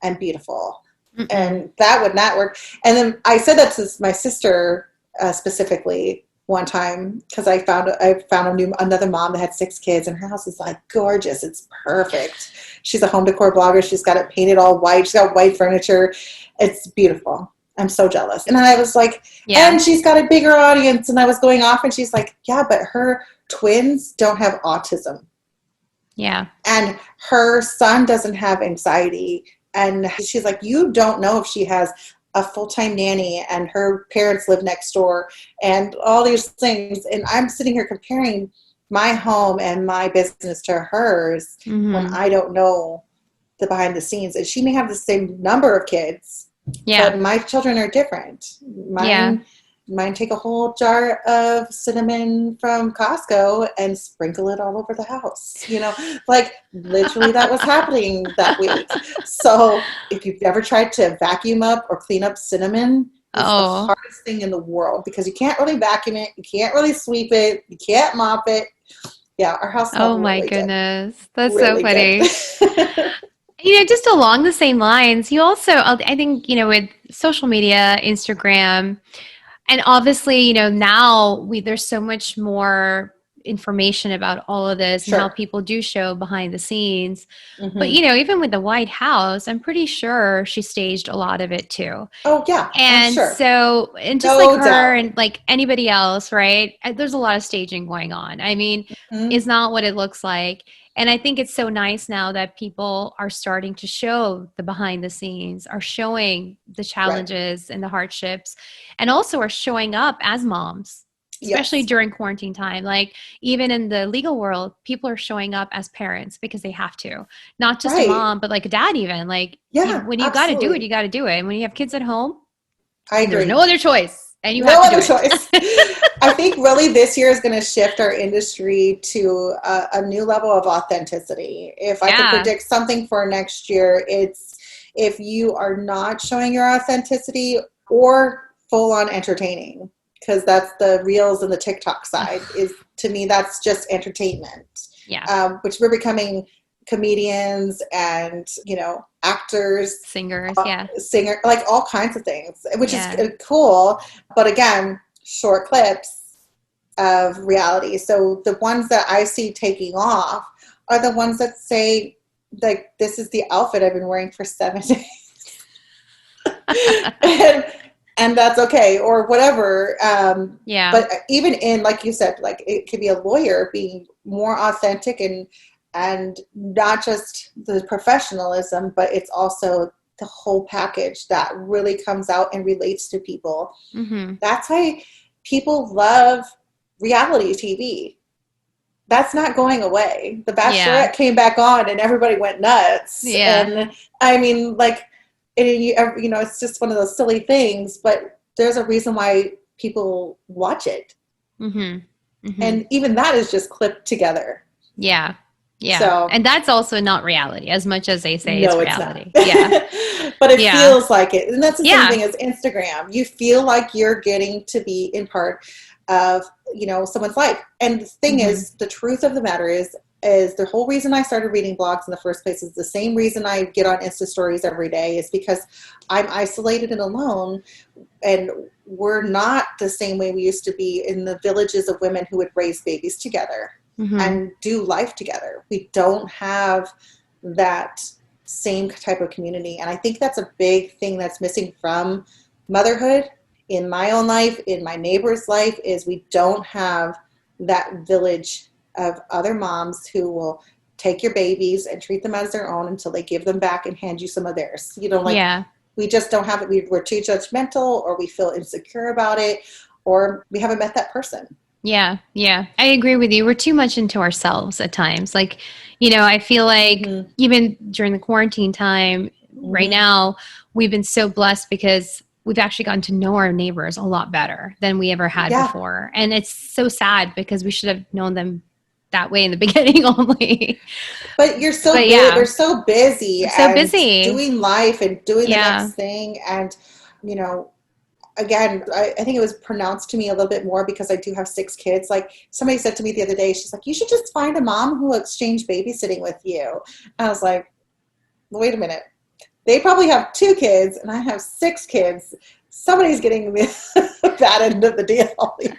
and beautiful? Mm-mm. And that would not work. And then I said that to my sister specifically one time, because I found another mom that had 6 kids and her house is like gorgeous. It's perfect. She's a home decor blogger. She's got it painted all white. She's got white furniture. It's beautiful. I'm so jealous. And then I was like, and she's got a bigger audience. And I was going off and she's like, yeah, but her twins don't have autism. Yeah. And her son doesn't have anxiety. And she's like, you don't know if she has a full-time nanny and her parents live next door and all these things. And I'm sitting here comparing my home and my business to hers when I don't know the behind the scenes. And she may have the same number of kids, but my children are different. Mine take a whole jar of cinnamon from Costco and sprinkle it all over the house. Like literally that was happening that week. So if you've ever tried to vacuum up or clean up cinnamon, it's the hardest thing in the world because you can't really vacuum it. You can't really sweep it. You can't mop it. Yeah, our house smelled really goodness. Good. That's really so funny. Just along the same lines, you also, I think, with social media, Instagram, and obviously, now there's so much more information about all of this and how people do show behind the scenes. Mm-hmm. But, even with the White House, I'm pretty sure she staged a lot of it too. Oh, yeah. And so, and just like her and like anybody else, right? There's a lot of staging going on. I mean, it's not what it looks like. And I think it's so nice now that people are starting to show the behind the scenes, are showing the challenges and the hardships, and also are showing up as moms, especially during quarantine time. Like even in the legal world, people are showing up as parents because they have to, not just a mom, but like a dad even. Like when you got to do it, you got to do it. And when you have kids at home, I agree. There's no other choice. And you have to do it. I think really this year is going to shift our industry to a new level of authenticity. If I could predict something for next year, it's if you are not showing your authenticity or full on entertaining, because that's the reels and the TikTok side is, to me, that's just entertainment. Yeah. Which we're becoming comedians and, actors, singers, like all kinds of things, which is cool. But again, short clips of reality. So the ones that I see taking off are the ones that say, like, this is the outfit I've been wearing for 7 days. and that's okay, or whatever. But even in, like you said, like it could be a lawyer being more authentic and not just the professionalism, but it's also the whole package that really comes out and relates to people. Mm-hmm. That's why people love reality TV. That's not going away. The Bachelorette came back on and everybody went nuts. Yeah. And I mean, like, it's just one of those silly things, but there's a reason why people watch it. Mm-hmm. Mm-hmm. And even that is just clipped together. Yeah. Yeah. So, and that's also not reality as much as they say it's reality. Yeah. But it feels like it. And that's the same thing as Instagram. You feel like you're getting to be in part of, someone's life. And the thing is, the truth of the matter is is the whole reason I started reading blogs in the first place is the same reason I get on Insta stories every day, is because I'm isolated and alone, and we're not the same way we used to be in the villages of women who would raise babies together and do life together. We don't have that same type of community. And I think that's a big thing that's missing from motherhood in my own life, in my neighbor's life, is we don't have that village of other moms who will take your babies and treat them as their own until they give them back and hand you some of theirs. We just don't have it. We're too judgmental, or we feel insecure about it, or we haven't met that person. Yeah. Yeah. I agree with you. We're too much into ourselves at times. Like, I feel like even during the quarantine time right now, we've been so blessed because we've actually gotten to know our neighbors a lot better than we ever had before. And it's so sad because we should have known them that way in the beginning only. But you're so busy. We're so busy. Doing life and doing the next thing. And, again, I think it was pronounced to me a little bit more because I do have 6 kids. Like, somebody said to me the other day, she's like, you should just find a mom who will exchange babysitting with you. And I was like, wait a minute. They probably have 2 kids and I have 6 kids. Somebody's getting the bad end of the deal here.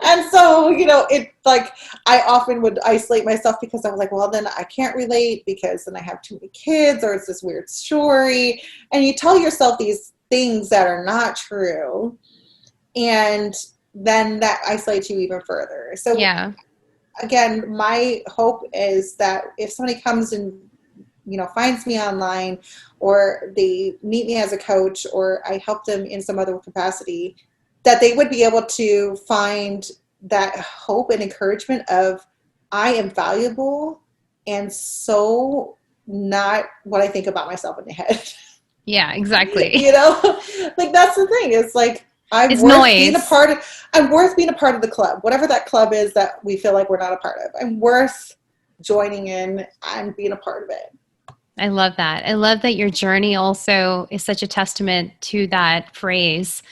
And so, I often would isolate myself because I was like, well, then I can't relate because then I have too many kids, or it's this weird story. And you tell yourself these things that are not true, and then that isolates you even further. So again, my hope is that if somebody comes and finds me online, or they meet me as a coach, or I help them in some other capacity, that they would be able to find that hope and encouragement of, I am valuable, and so not what I think about myself in the head. Yeah, exactly. That's the thing. It's like, I'm worth being a part of the club, whatever that club is that we feel like we're not a part of. I'm worth joining in and being a part of it. I love that. I love that your journey also is such a testament to that phrase,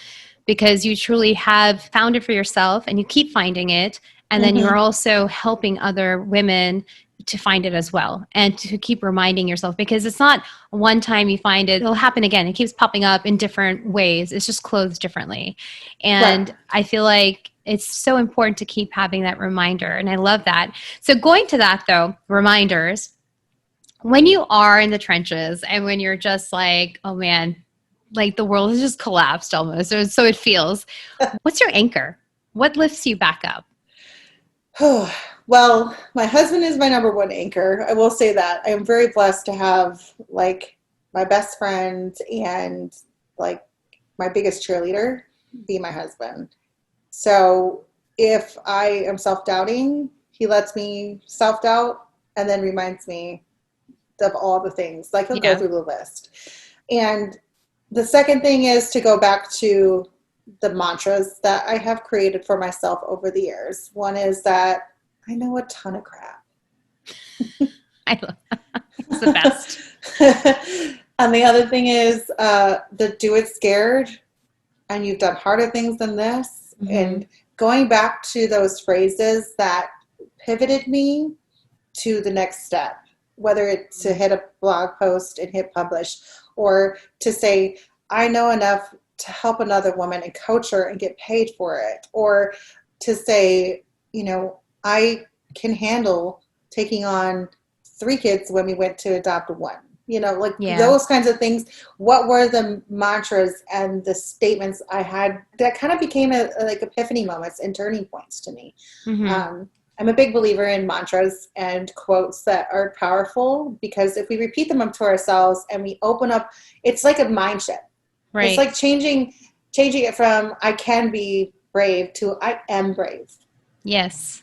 because you truly have found it for yourself and you keep finding it. And then you're also helping other women to find it as well, and to keep reminding yourself, because it's not one time you find it, it'll happen again. It keeps popping up in different ways. It's just clothed differently. And I feel like it's so important to keep having that reminder. And I love that. So going to that though, reminders, when you are in the trenches and when you're just like, oh man, like the world has just collapsed almost, or so it feels, what's your anchor? What lifts you back up? Well, my husband is my number one anchor. I will say that. I am very blessed to have my best friend and my biggest cheerleader be my husband. So if I am self-doubting, he lets me self-doubt and then reminds me of all the things. He'll go through the list. And the second thing is to go back to the mantras that I have created for myself over the years. One is that I know a ton of crap. I love that. It's the best. And the other thing is the do it scared, and you've done harder things than this. And going back to those phrases that pivoted me to the next step, whether it's to hit a blog post and hit publish, or to say, I know enough to help another woman and coach her and get paid for it, or to say, I can handle taking on 3 kids when we went to adopt 1. Those kinds of things. What were the mantras and the statements I had that kind of became epiphany moments and turning points to me? I'm a big believer in mantras and quotes that are powerful, because if we repeat them up to ourselves and we open up, it's like a mind shift. Right. It's like changing it from I can be brave to I am brave. Yes. Yes.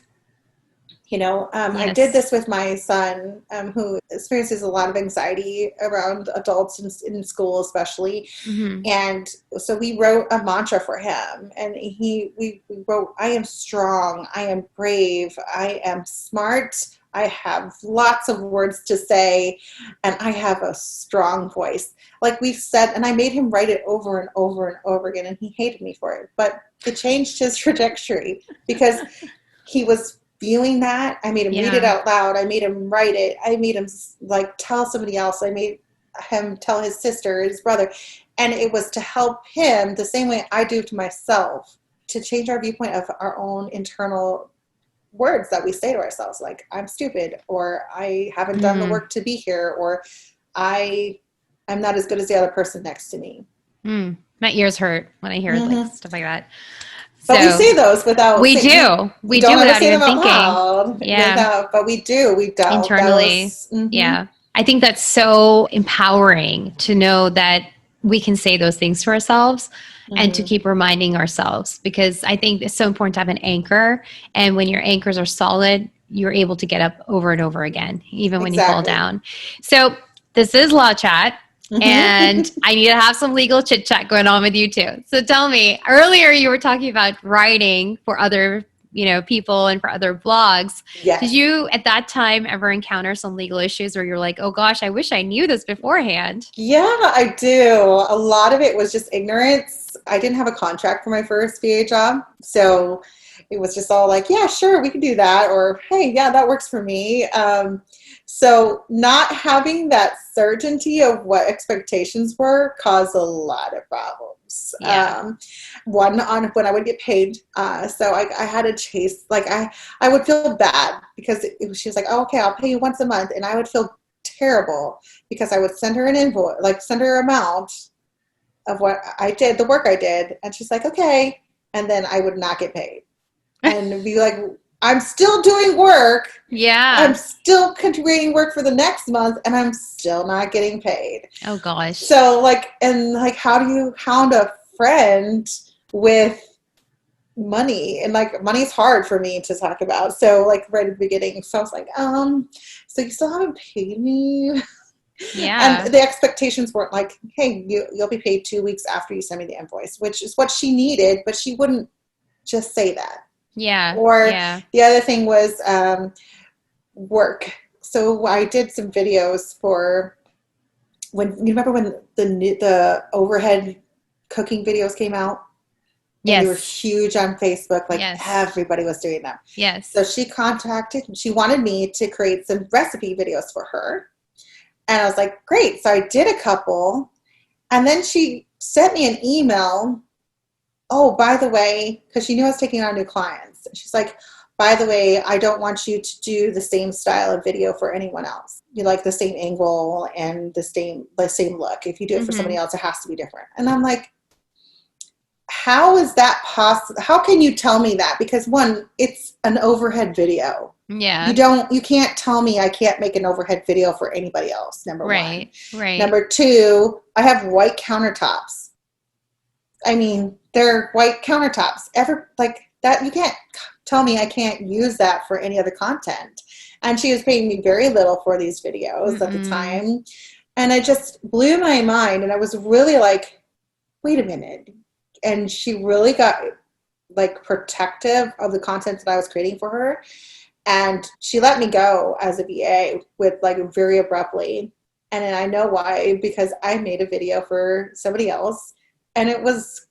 I did this with my son, who experiences a lot of anxiety around adults in school, especially. And so we wrote a mantra for him, and we wrote, I am strong, I am brave, I am smart, I have lots of words to say, and I have a strong voice. Like we said, and I made him write it over and over and over again, and he hated me for it. But it changed his trajectory because he was viewing that, I made him read it out loud. I made him write it. I made him like tell somebody else. I made him tell his sister, his brother. And it was to help him the same way I do to myself, to change our viewpoint of our own internal words that we say to ourselves, like, I'm stupid, or I haven't done the work to be here, or I'm not as good as the other person next to me. My ears hurt when I hear like stuff like that. But we say those without. We do without even thinking. Loud, but we do. We don't internally. Yeah, I think that's so empowering to know that we can say those things to ourselves and to keep reminding ourselves, because I think it's so important to have an anchor. And when your anchors are solid, you're able to get up over and over again, even when you fall down. So this is Law Chat. And I need to have some legal chit chat going on with you too. So tell me, earlier you were talking about writing for other, people and for other blogs. Yes. Did you at that time ever encounter some legal issues where you're like, oh gosh, I wish I knew this beforehand? Yeah, I do. A lot of it was just ignorance. I didn't have a contract for my first VA job. So it was just all like, yeah, sure, we can do that. Or, hey, yeah, that works for me. So not having that certainty of what expectations were caused a lot of problems. Yeah. One on when I would get paid. So I had to chase, like I would feel bad because she was like, oh, okay, I'll pay you once a month. And I would feel terrible because I would send her an invoice, like send her amount of what I did, the work I did. And she's like, okay. And then I would not get paid and be like, I'm still doing work. Yeah. I'm still contributing work for the next month and I'm still not getting paid. Oh gosh. So how do you hound a friend with money? And money's hard for me to talk about. So right at the beginning, so I was like, so you still haven't paid me? Yeah. And the expectations weren't like, hey, you'll be paid 2 weeks after you send me the invoice, which is what she needed, but she wouldn't just say that. Yeah. Or the other thing was work. So I did some videos for you remember when the overhead cooking videos came out? Yes. And they were huge on Facebook. Everybody was doing them. Yes. So she wanted me to create some recipe videos for her. And I was like, great. So I did a couple. And then she sent me an email. Oh, by the way, because she knew I was taking on new clients. She's like, by the way, I don't want you to do the same style of video for anyone else. You like the same angle and the same look. If you do it for somebody else, it has to be different. And I'm like, how is that possible? How can you tell me that? Because one, it's an overhead video. Yeah. You can't tell me I can't make an overhead video for anybody else, number one. Right. Number two, I have white countertops. I mean, they're white countertops. That, you can't tell me I can't use that for any other content. And she was paying me very little for these videos at the time. And it just blew my mind. And I was really like, wait a minute. And she really got protective of the content that I was creating for her. And she let me go as a VA with very abruptly. And then I know why, because I made a video for somebody else and it was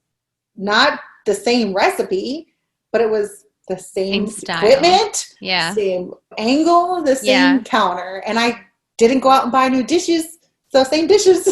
not the same recipe, but it was the same equipment, same angle, the same counter. And I didn't go out and buy new dishes. So same dishes.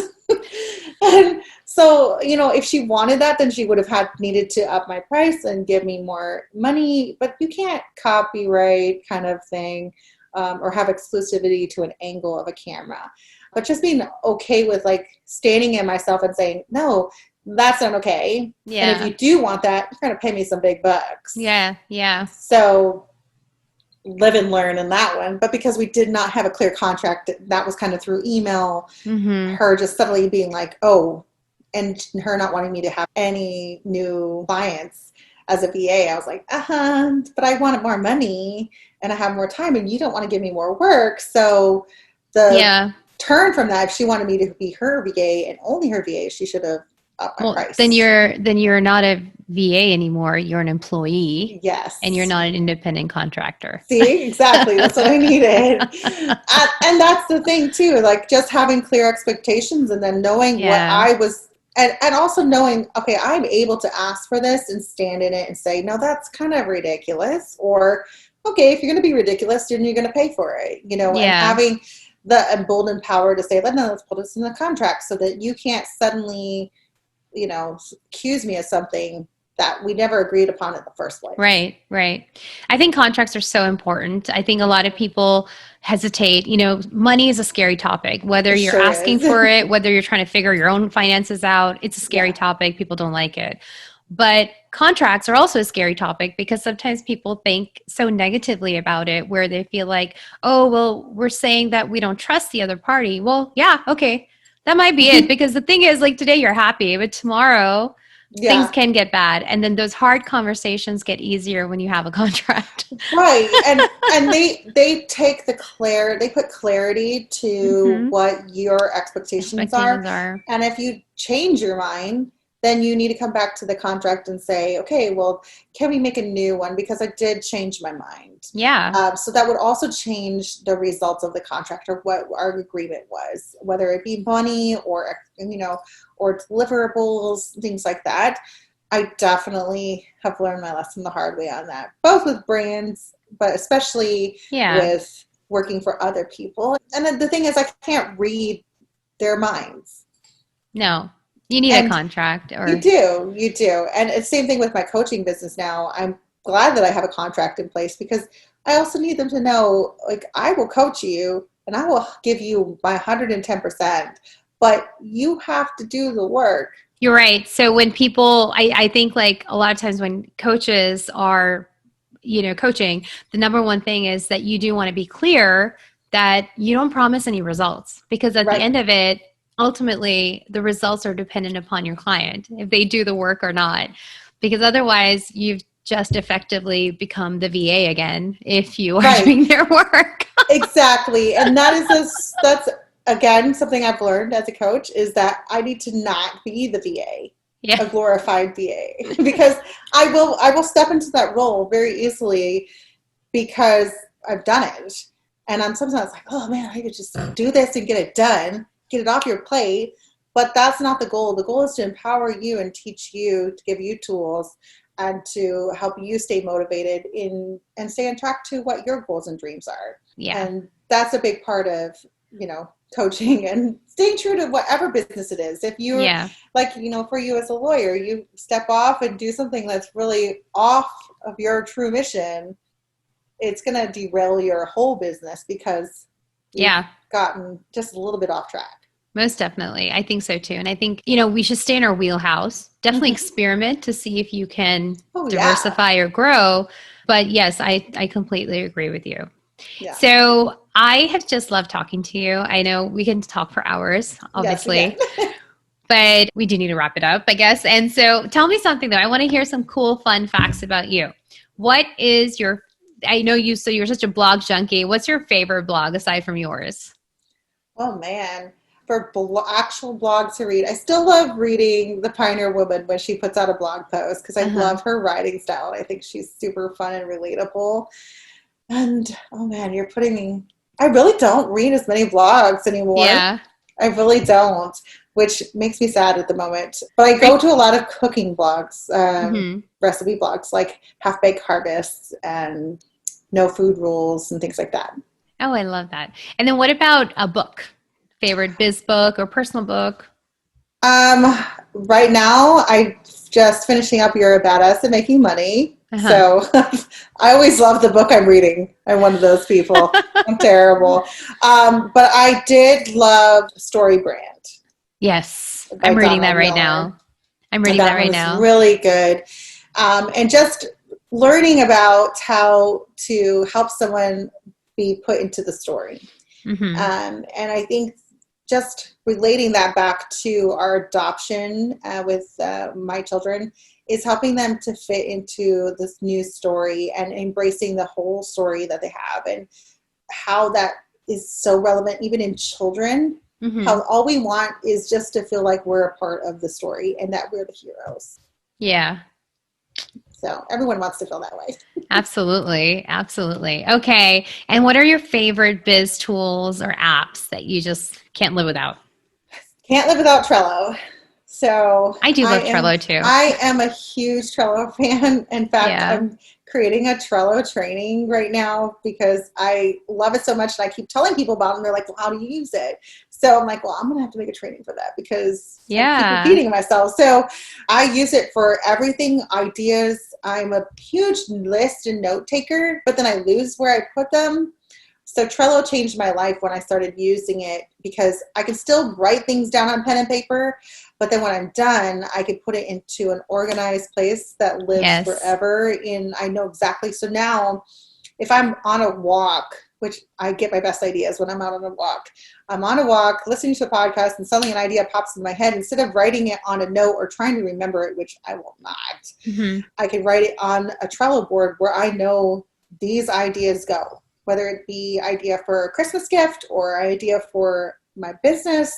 And so, if she wanted that, then she would have needed to up my price and give me more money. But you can't copyright kind of thing or have exclusivity to an angle of a camera. But just being okay with standing in myself and saying, no, that's not okay. Yeah. And if you do want that, you're going to pay me some big bucks. Yeah. Yeah. So live and learn in that one. But because we did not have a clear contract, that was kind of through email, her just suddenly being like, oh, and her not wanting me to have any new clients as a VA. I was like, but I wanted more money and I have more time and you don't want to give me more work. So the turn from that, if she wanted me to be her VA and only her VA, she should have upped my price. Then you're not a VA anymore. You're an employee. Yes. And you're not an independent contractor. See, exactly. That's what I needed. And that's the thing too, just having clear expectations and then knowing what I was, and also knowing, okay, I'm able to ask for this and stand in it and say, no, that's kind of ridiculous. Or okay, if you're going to be ridiculous, then you're going to pay for it, you know, and Yeah. having the emboldened power to say, no, let's put this in the contract so that you can't suddenly, you know, accuse me of something that we never agreed upon in the first place. Right, right. I think contracts are so important. I think a lot of people hesitate. You know, money is a scary topic, whether It you're sure asking is. for it, whether you're trying to figure your own finances out. It's a scary Yeah. topic. People don't like it. But contracts are also a scary topic because sometimes people think so negatively about it, where they feel like, oh, well, we're saying that we don't trust the other party. Well, yeah, okay. That might be it. Because the thing is, like, today you're happy, but tomorrow things Yeah. can get bad, and then those hard conversations get easier when you have a contract. Right. And they take they put clarity to what your expectations are. And if you change your mind, then you need to come back to the contract and say, okay, well, can we make a new one? Because I did change my mind. Yeah. So that would also change the results of the contract or what our agreement was, whether it be money or, you know, or deliverables, things like that. I definitely have learned my lesson the hard way on that, both with brands, but especially with working for other people. And then the thing is, I can't read their minds. No, you need a contract. Or You do. And it's the same thing with my coaching business now. I'm glad that I have a contract in place because I also need them to know, like, I will coach you and I will give you my 110%, but you have to do the work. You're right. So when people, I think like a lot of times when coaches are, you know, coaching, the number one thing is that you do want to be clear that you don't promise any results, because at the end of it, ultimately the results are dependent upon your client, if they do the work or not, because otherwise you've just effectively become the VA again if you are doing their work. Exactly. And that's again, something I've learned as a coach is that I need to not be the VA, a glorified VA, because I will step into that role very easily because I've done it. And I'm sometimes like, oh man, I could just do this and get it done, get it off your plate. But that's not the goal. The goal is to empower you and teach you, to give you tools and to help you stay motivated and stay on track to what your goals and dreams are. Yeah. And that's a big part of, you know, coaching and staying true to whatever business it is. If you're like, you know, for you as a lawyer, you step off and do something that's really off of your true mission, it's going to derail your whole business because you've gotten just a little bit off track. Most definitely. I think so too. And I think, you know, we should stay in our wheelhouse, definitely experiment to see if you can diversify or grow. But yes, I completely agree with you. Yeah. So I have just loved talking to you. I know we can talk for hours, obviously, but we do need to wrap it up, I guess. And so tell me something though. I want to hear some cool, fun facts about you. What is I know you're such a blog junkie. What's your favorite blog aside from yours? Oh man. For actual blogs to read, I still love reading The Pioneer Woman when she puts out a blog post because I love her writing style. And I think she's super fun and relatable. And oh man, you're putting me. I really don't read as many blogs anymore. Yeah, I really don't, which makes me sad at the moment. But I go to a lot of cooking blogs, recipe blogs like Half Baked Harvests and No Food Rules and things like that. Oh, I love that. And then what about a book? Favorite biz book or personal book? Right now, I'm just finishing up You're a Badass at Making Money. So I always love the book I'm reading. I'm one of those people. I'm terrible. But I did love Story Brand. Yes. I'm reading that right now. I'm reading that right now. Really good. And just learning about how to help someone be put into the story. And I think just relating that back to our adoption with my children is helping them to fit into this new story and embracing the whole story that they have and how that is so relevant even in children. How all we want is just to feel like we're a part of the story and that we're the heroes. Yeah. So everyone wants to feel that way. Absolutely. Absolutely. Okay. And what are your favorite biz tools or apps that you just can't live without? Can't live without Trello. So I do love Trello too. I am a huge Trello fan. In fact, I'm creating a Trello training right now because I love it so much. And I keep telling people about it and they're like, well, how do you use it? So I'm like, well, I'm going to have to make a training for that because I keep repeating myself. So I use it for everything, ideas. I'm a huge list and note taker, but then I lose where I put them. So Trello changed my life when I started using it because I can still write things down on pen and paper, but then when I'm done, I can put it into an organized place that lives forever. And I know exactly. So now if I'm on a walk, which I get my best ideas when I'm out on a walk, I'm on a walk listening to a podcast and suddenly an idea pops in my head. Instead of writing it on a note or trying to remember it, which I will not, I can write it on a Trello board where I know these ideas go. Whether it be idea for a Christmas gift or idea for my business,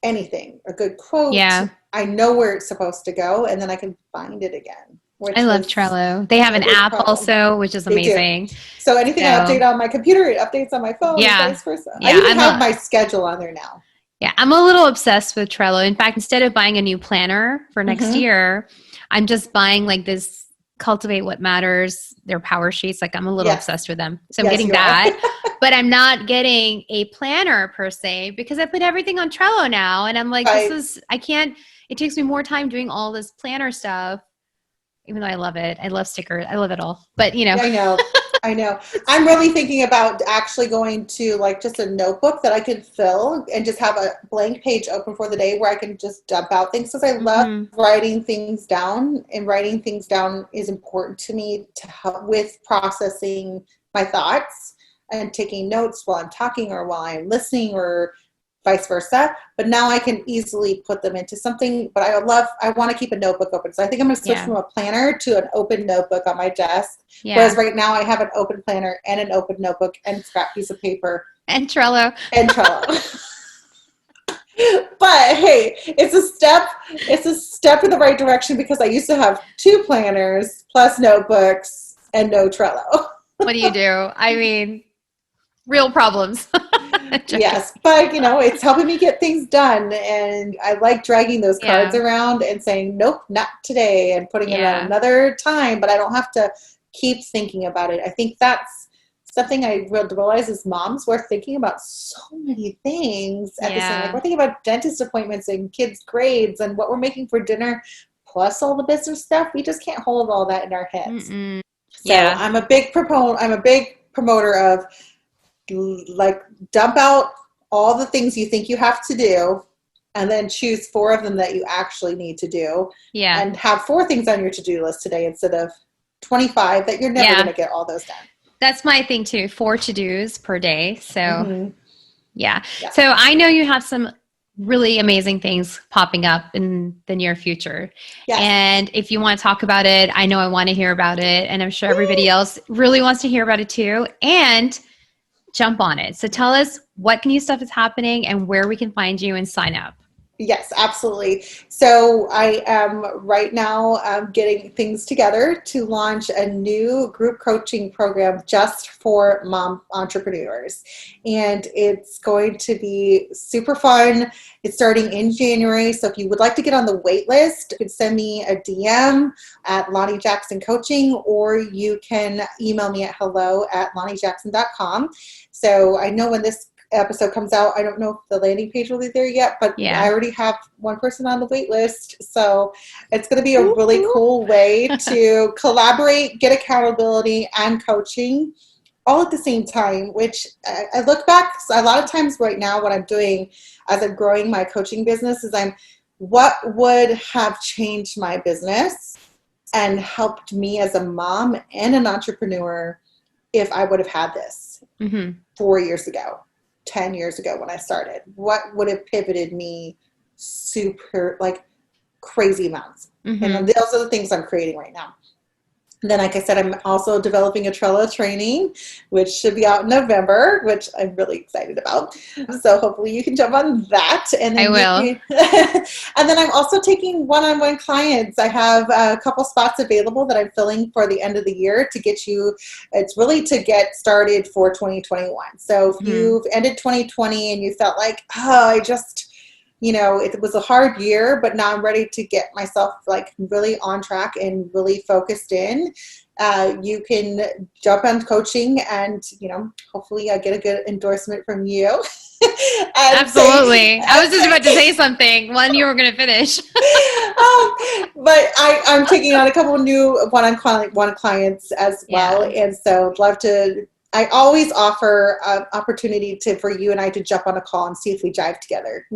anything, a good quote. Yeah. I know where it's supposed to go and then I can find it again. I love Trello. They have an app also, which is amazing. So anything I update on my computer, it updates on my phone and vice versa. I even have my schedule on there now. Yeah, I'm a little obsessed with Trello. In fact, instead of buying a new planner for next year, I'm just buying like this Cultivate What Matters, their power sheets. Like I'm a little obsessed with them. So I'm getting that, but I'm not getting a planner per se because I put everything on Trello now. And I'm like, it takes me more time doing all this planner stuff, even though I love it. I love stickers. I love it all, but I know. I'm really thinking about actually going to like just a notebook that I could fill and just have a blank page open for the day where I can just dump out things because I love writing things down, and writing things down is important to me to help with processing my thoughts and taking notes while I'm talking or while I'm listening or vice versa. But now I can easily put them into something, but I want to keep a notebook open. So I think I'm going to switch from a planner to an open notebook on my desk. Yeah. Whereas right now I have an open planner and an open notebook and a scrap piece of paper. And Trello. But hey, it's a step in the right direction because I used to have 2 planners plus notebooks and no Trello. What do you do? I mean, real problems. Yes, but it's helping me get things done, and I like dragging those cards around and saying nope, not today, and putting it on another time, but I don't have to keep thinking about it. I think that's something I realize as moms, we're thinking about so many things at the same time. We're thinking about dentist appointments and kids' grades and what we're making for dinner, plus all the business stuff. We just can't hold all that in our heads. So I'm a big promoter of like dump out all the things you think you have to do and then choose 4 of them that you actually need to do. Yeah. And have 4 things on your to-do list today instead of 25 that you're never going to get all those done. That's my thing too. 4 to-dos per day. So yeah. So I know you have some really amazing things popping up in the near future. Yes. And if you want to talk about it, I know I want to hear about it. And I'm sure everybody else really wants to hear about it too. And jump on it. So tell us what new stuff is happening and where we can find you and sign up. Yes, absolutely. So I am right now getting things together to launch a new group coaching program just for mom entrepreneurs. And it's going to be super fun. It's starting in January. So if you would like to get on the wait list, you can send me a DM at Lani Jackson Coaching, or you can email me at hello@lanijackson.com. So I know when this episode comes out, I don't know if the landing page will be there yet, but I already have one person on the wait list. So it's going to be a really cool way to collaborate, get accountability and coaching all at the same time, which I look back a lot of times right now, what I'm doing as I'm growing my coaching business is what would have changed my business and helped me as a mom and an entrepreneur if I would have had this 4 years ago. 10 years ago when I started, what would have pivoted me super crazy amounts. And those are the things I'm creating right now. And then, like I said, I'm also developing a Trello training, which should be out in November, which I'm really excited about. So hopefully you can jump on that. And then I will. And then I'm also taking one-on-one clients. I have a couple spots available that I'm filling for the end of the year to get you. It's really to get started for 2021. So if you've ended 2020 and you felt like, it was a hard year, but now I'm ready to get myself like really on track and really focused in. You can jump on coaching and, hopefully I get a good endorsement from you. Absolutely. I was just about to say something when you were going to finish. But I'm taking on a couple of new one-on-one clients as well. Yeah. And so I'd love to, I always offer an opportunity for you and I to jump on a call and see if we jive together,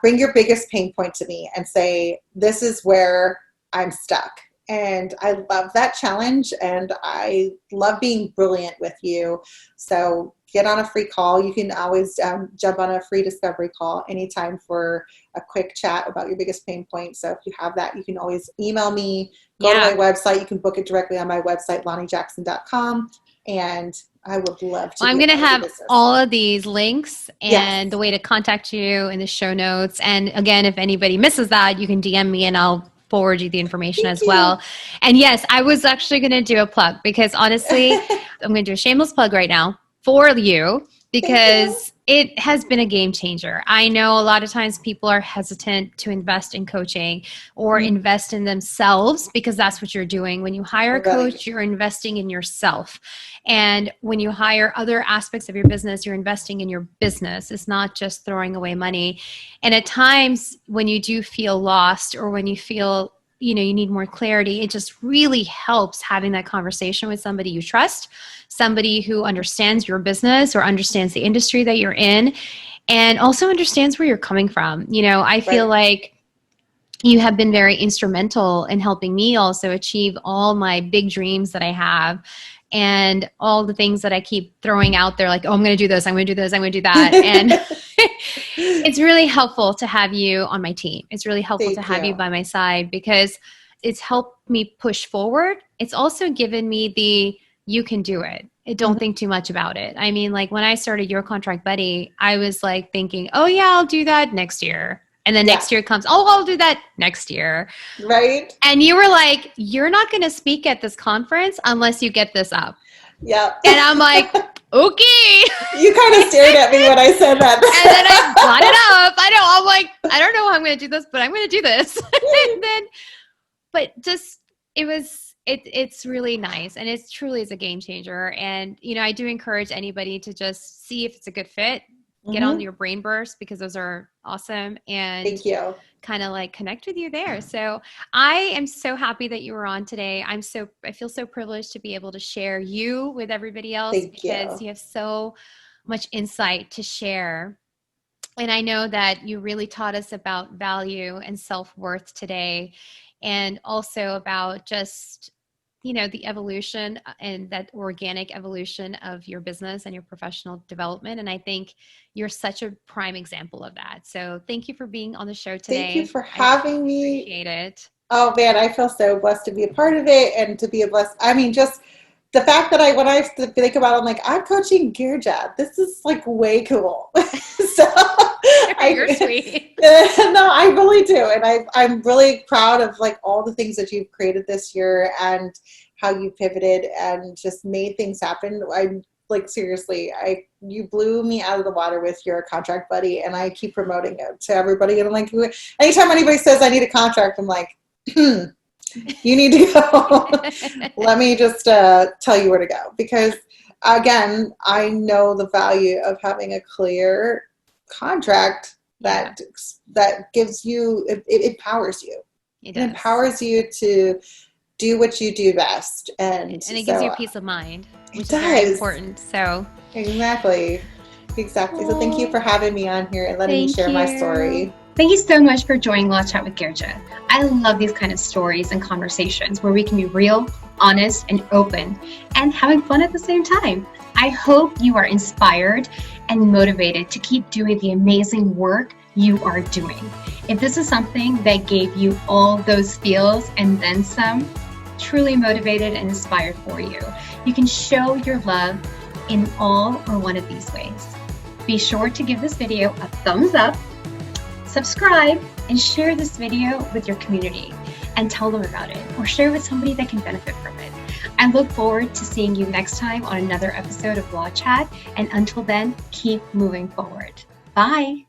bring your biggest pain point to me and say, this is where I'm stuck. And I love that challenge and I love being brilliant with you. So get on a free call. You can always jump on a free discovery call anytime for a quick chat about your biggest pain point. So if you have that, you can always email me, go to my website. You can book it directly on my website, LaniJackson.com. And I would love to. I'm going to have all of these links and the way to contact you in the show notes. And again, if anybody misses that, you can DM me and I'll forward you the information as well. And yes, I was actually going to do a plug because honestly, I'm going to do a shameless plug right now for you because it has been a game changer. I know a lot of times people are hesitant to invest in coaching or invest in themselves because that's what you're doing. When you hire a coach, you're investing in yourself. And when you hire other aspects of your business, you're investing in your business. It's not just throwing away money. And at times when you do feel lost or when you feel you need more clarity, it just really helps having that conversation with somebody you trust, somebody who understands your business or understands the industry that you're in, and also understands where you're coming from. I feel like you have been very instrumental in helping me also achieve all my big dreams that I have and all the things that I keep throwing out there, like, oh, I'm going to do this, I'm going to do this, I'm going to do that. And it's really helpful to have you on my team. It's really helpful to have you by my side because it's helped me push forward. It's also given me you can do it. Don't think too much about it. I mean, like when I started Your Contract Buddy, I was like thinking, oh yeah, I'll do that next year. And then next year comes, oh, I'll do that next year. Right. And you were like, you're not going to speak at this conference unless you get this up. Yeah. And I'm like, okay. You kind of stared at me when I said that. And then I brought it up. I know. I'm like, I don't know how I'm going to do this, but I'm going to do this. And then, but just, it's really nice. And it truly is a game changer. And, I do encourage anybody to just see if it's a good fit. Get on your brain bursts because those are awesome. And thank you. Kind of like connect with you there. So I am so happy that you were on today. I feel so privileged to be able to share you with everybody else because you have so much insight to share. And I know that you really taught us about value and self-worth today and also about just the evolution and that organic evolution of your business and your professional development. And I think you're such a prime example of that. So thank you for being on the show today. Thank you for having me. Appreciate it. Oh man, I feel so blessed to be a part of it and to be just the fact that when I think about it, I'm like, I'm coaching Gearjad. This is like way cool. So you're sweet. No, I really do. And I'm really proud of like all the things that you've created this year and how you pivoted and just made things happen. I'm like, seriously, you blew me out of the water with Your Contract Buddy, and I keep promoting it to everybody. And I'm like, anytime anybody says I need a contract, I'm like, you need to go. Let me just tell you where to go. Because again, I know the value of having a clear contract that gives you, it empowers you. It empowers you to do what you do best. And it gives you peace of mind, which is very important. So Exactly. So thank you for having me on here and letting me share my story. Thank you so much for joining Law Chat with Gearjad. I love these kind of stories and conversations where we can be real, honest, and open, and having fun at the same time. I hope you are inspired and motivated to keep doing the amazing work you are doing. If this is something that gave you all those feels and then some, truly motivated and inspired for you, you can show your love in all or one of these ways. Be sure to give this video a thumbs up, subscribe, and share this video with your community and tell them about it or share with somebody that can benefit from it. I look forward to seeing you next time on another episode of Law Chat, and until then, keep moving forward. Bye.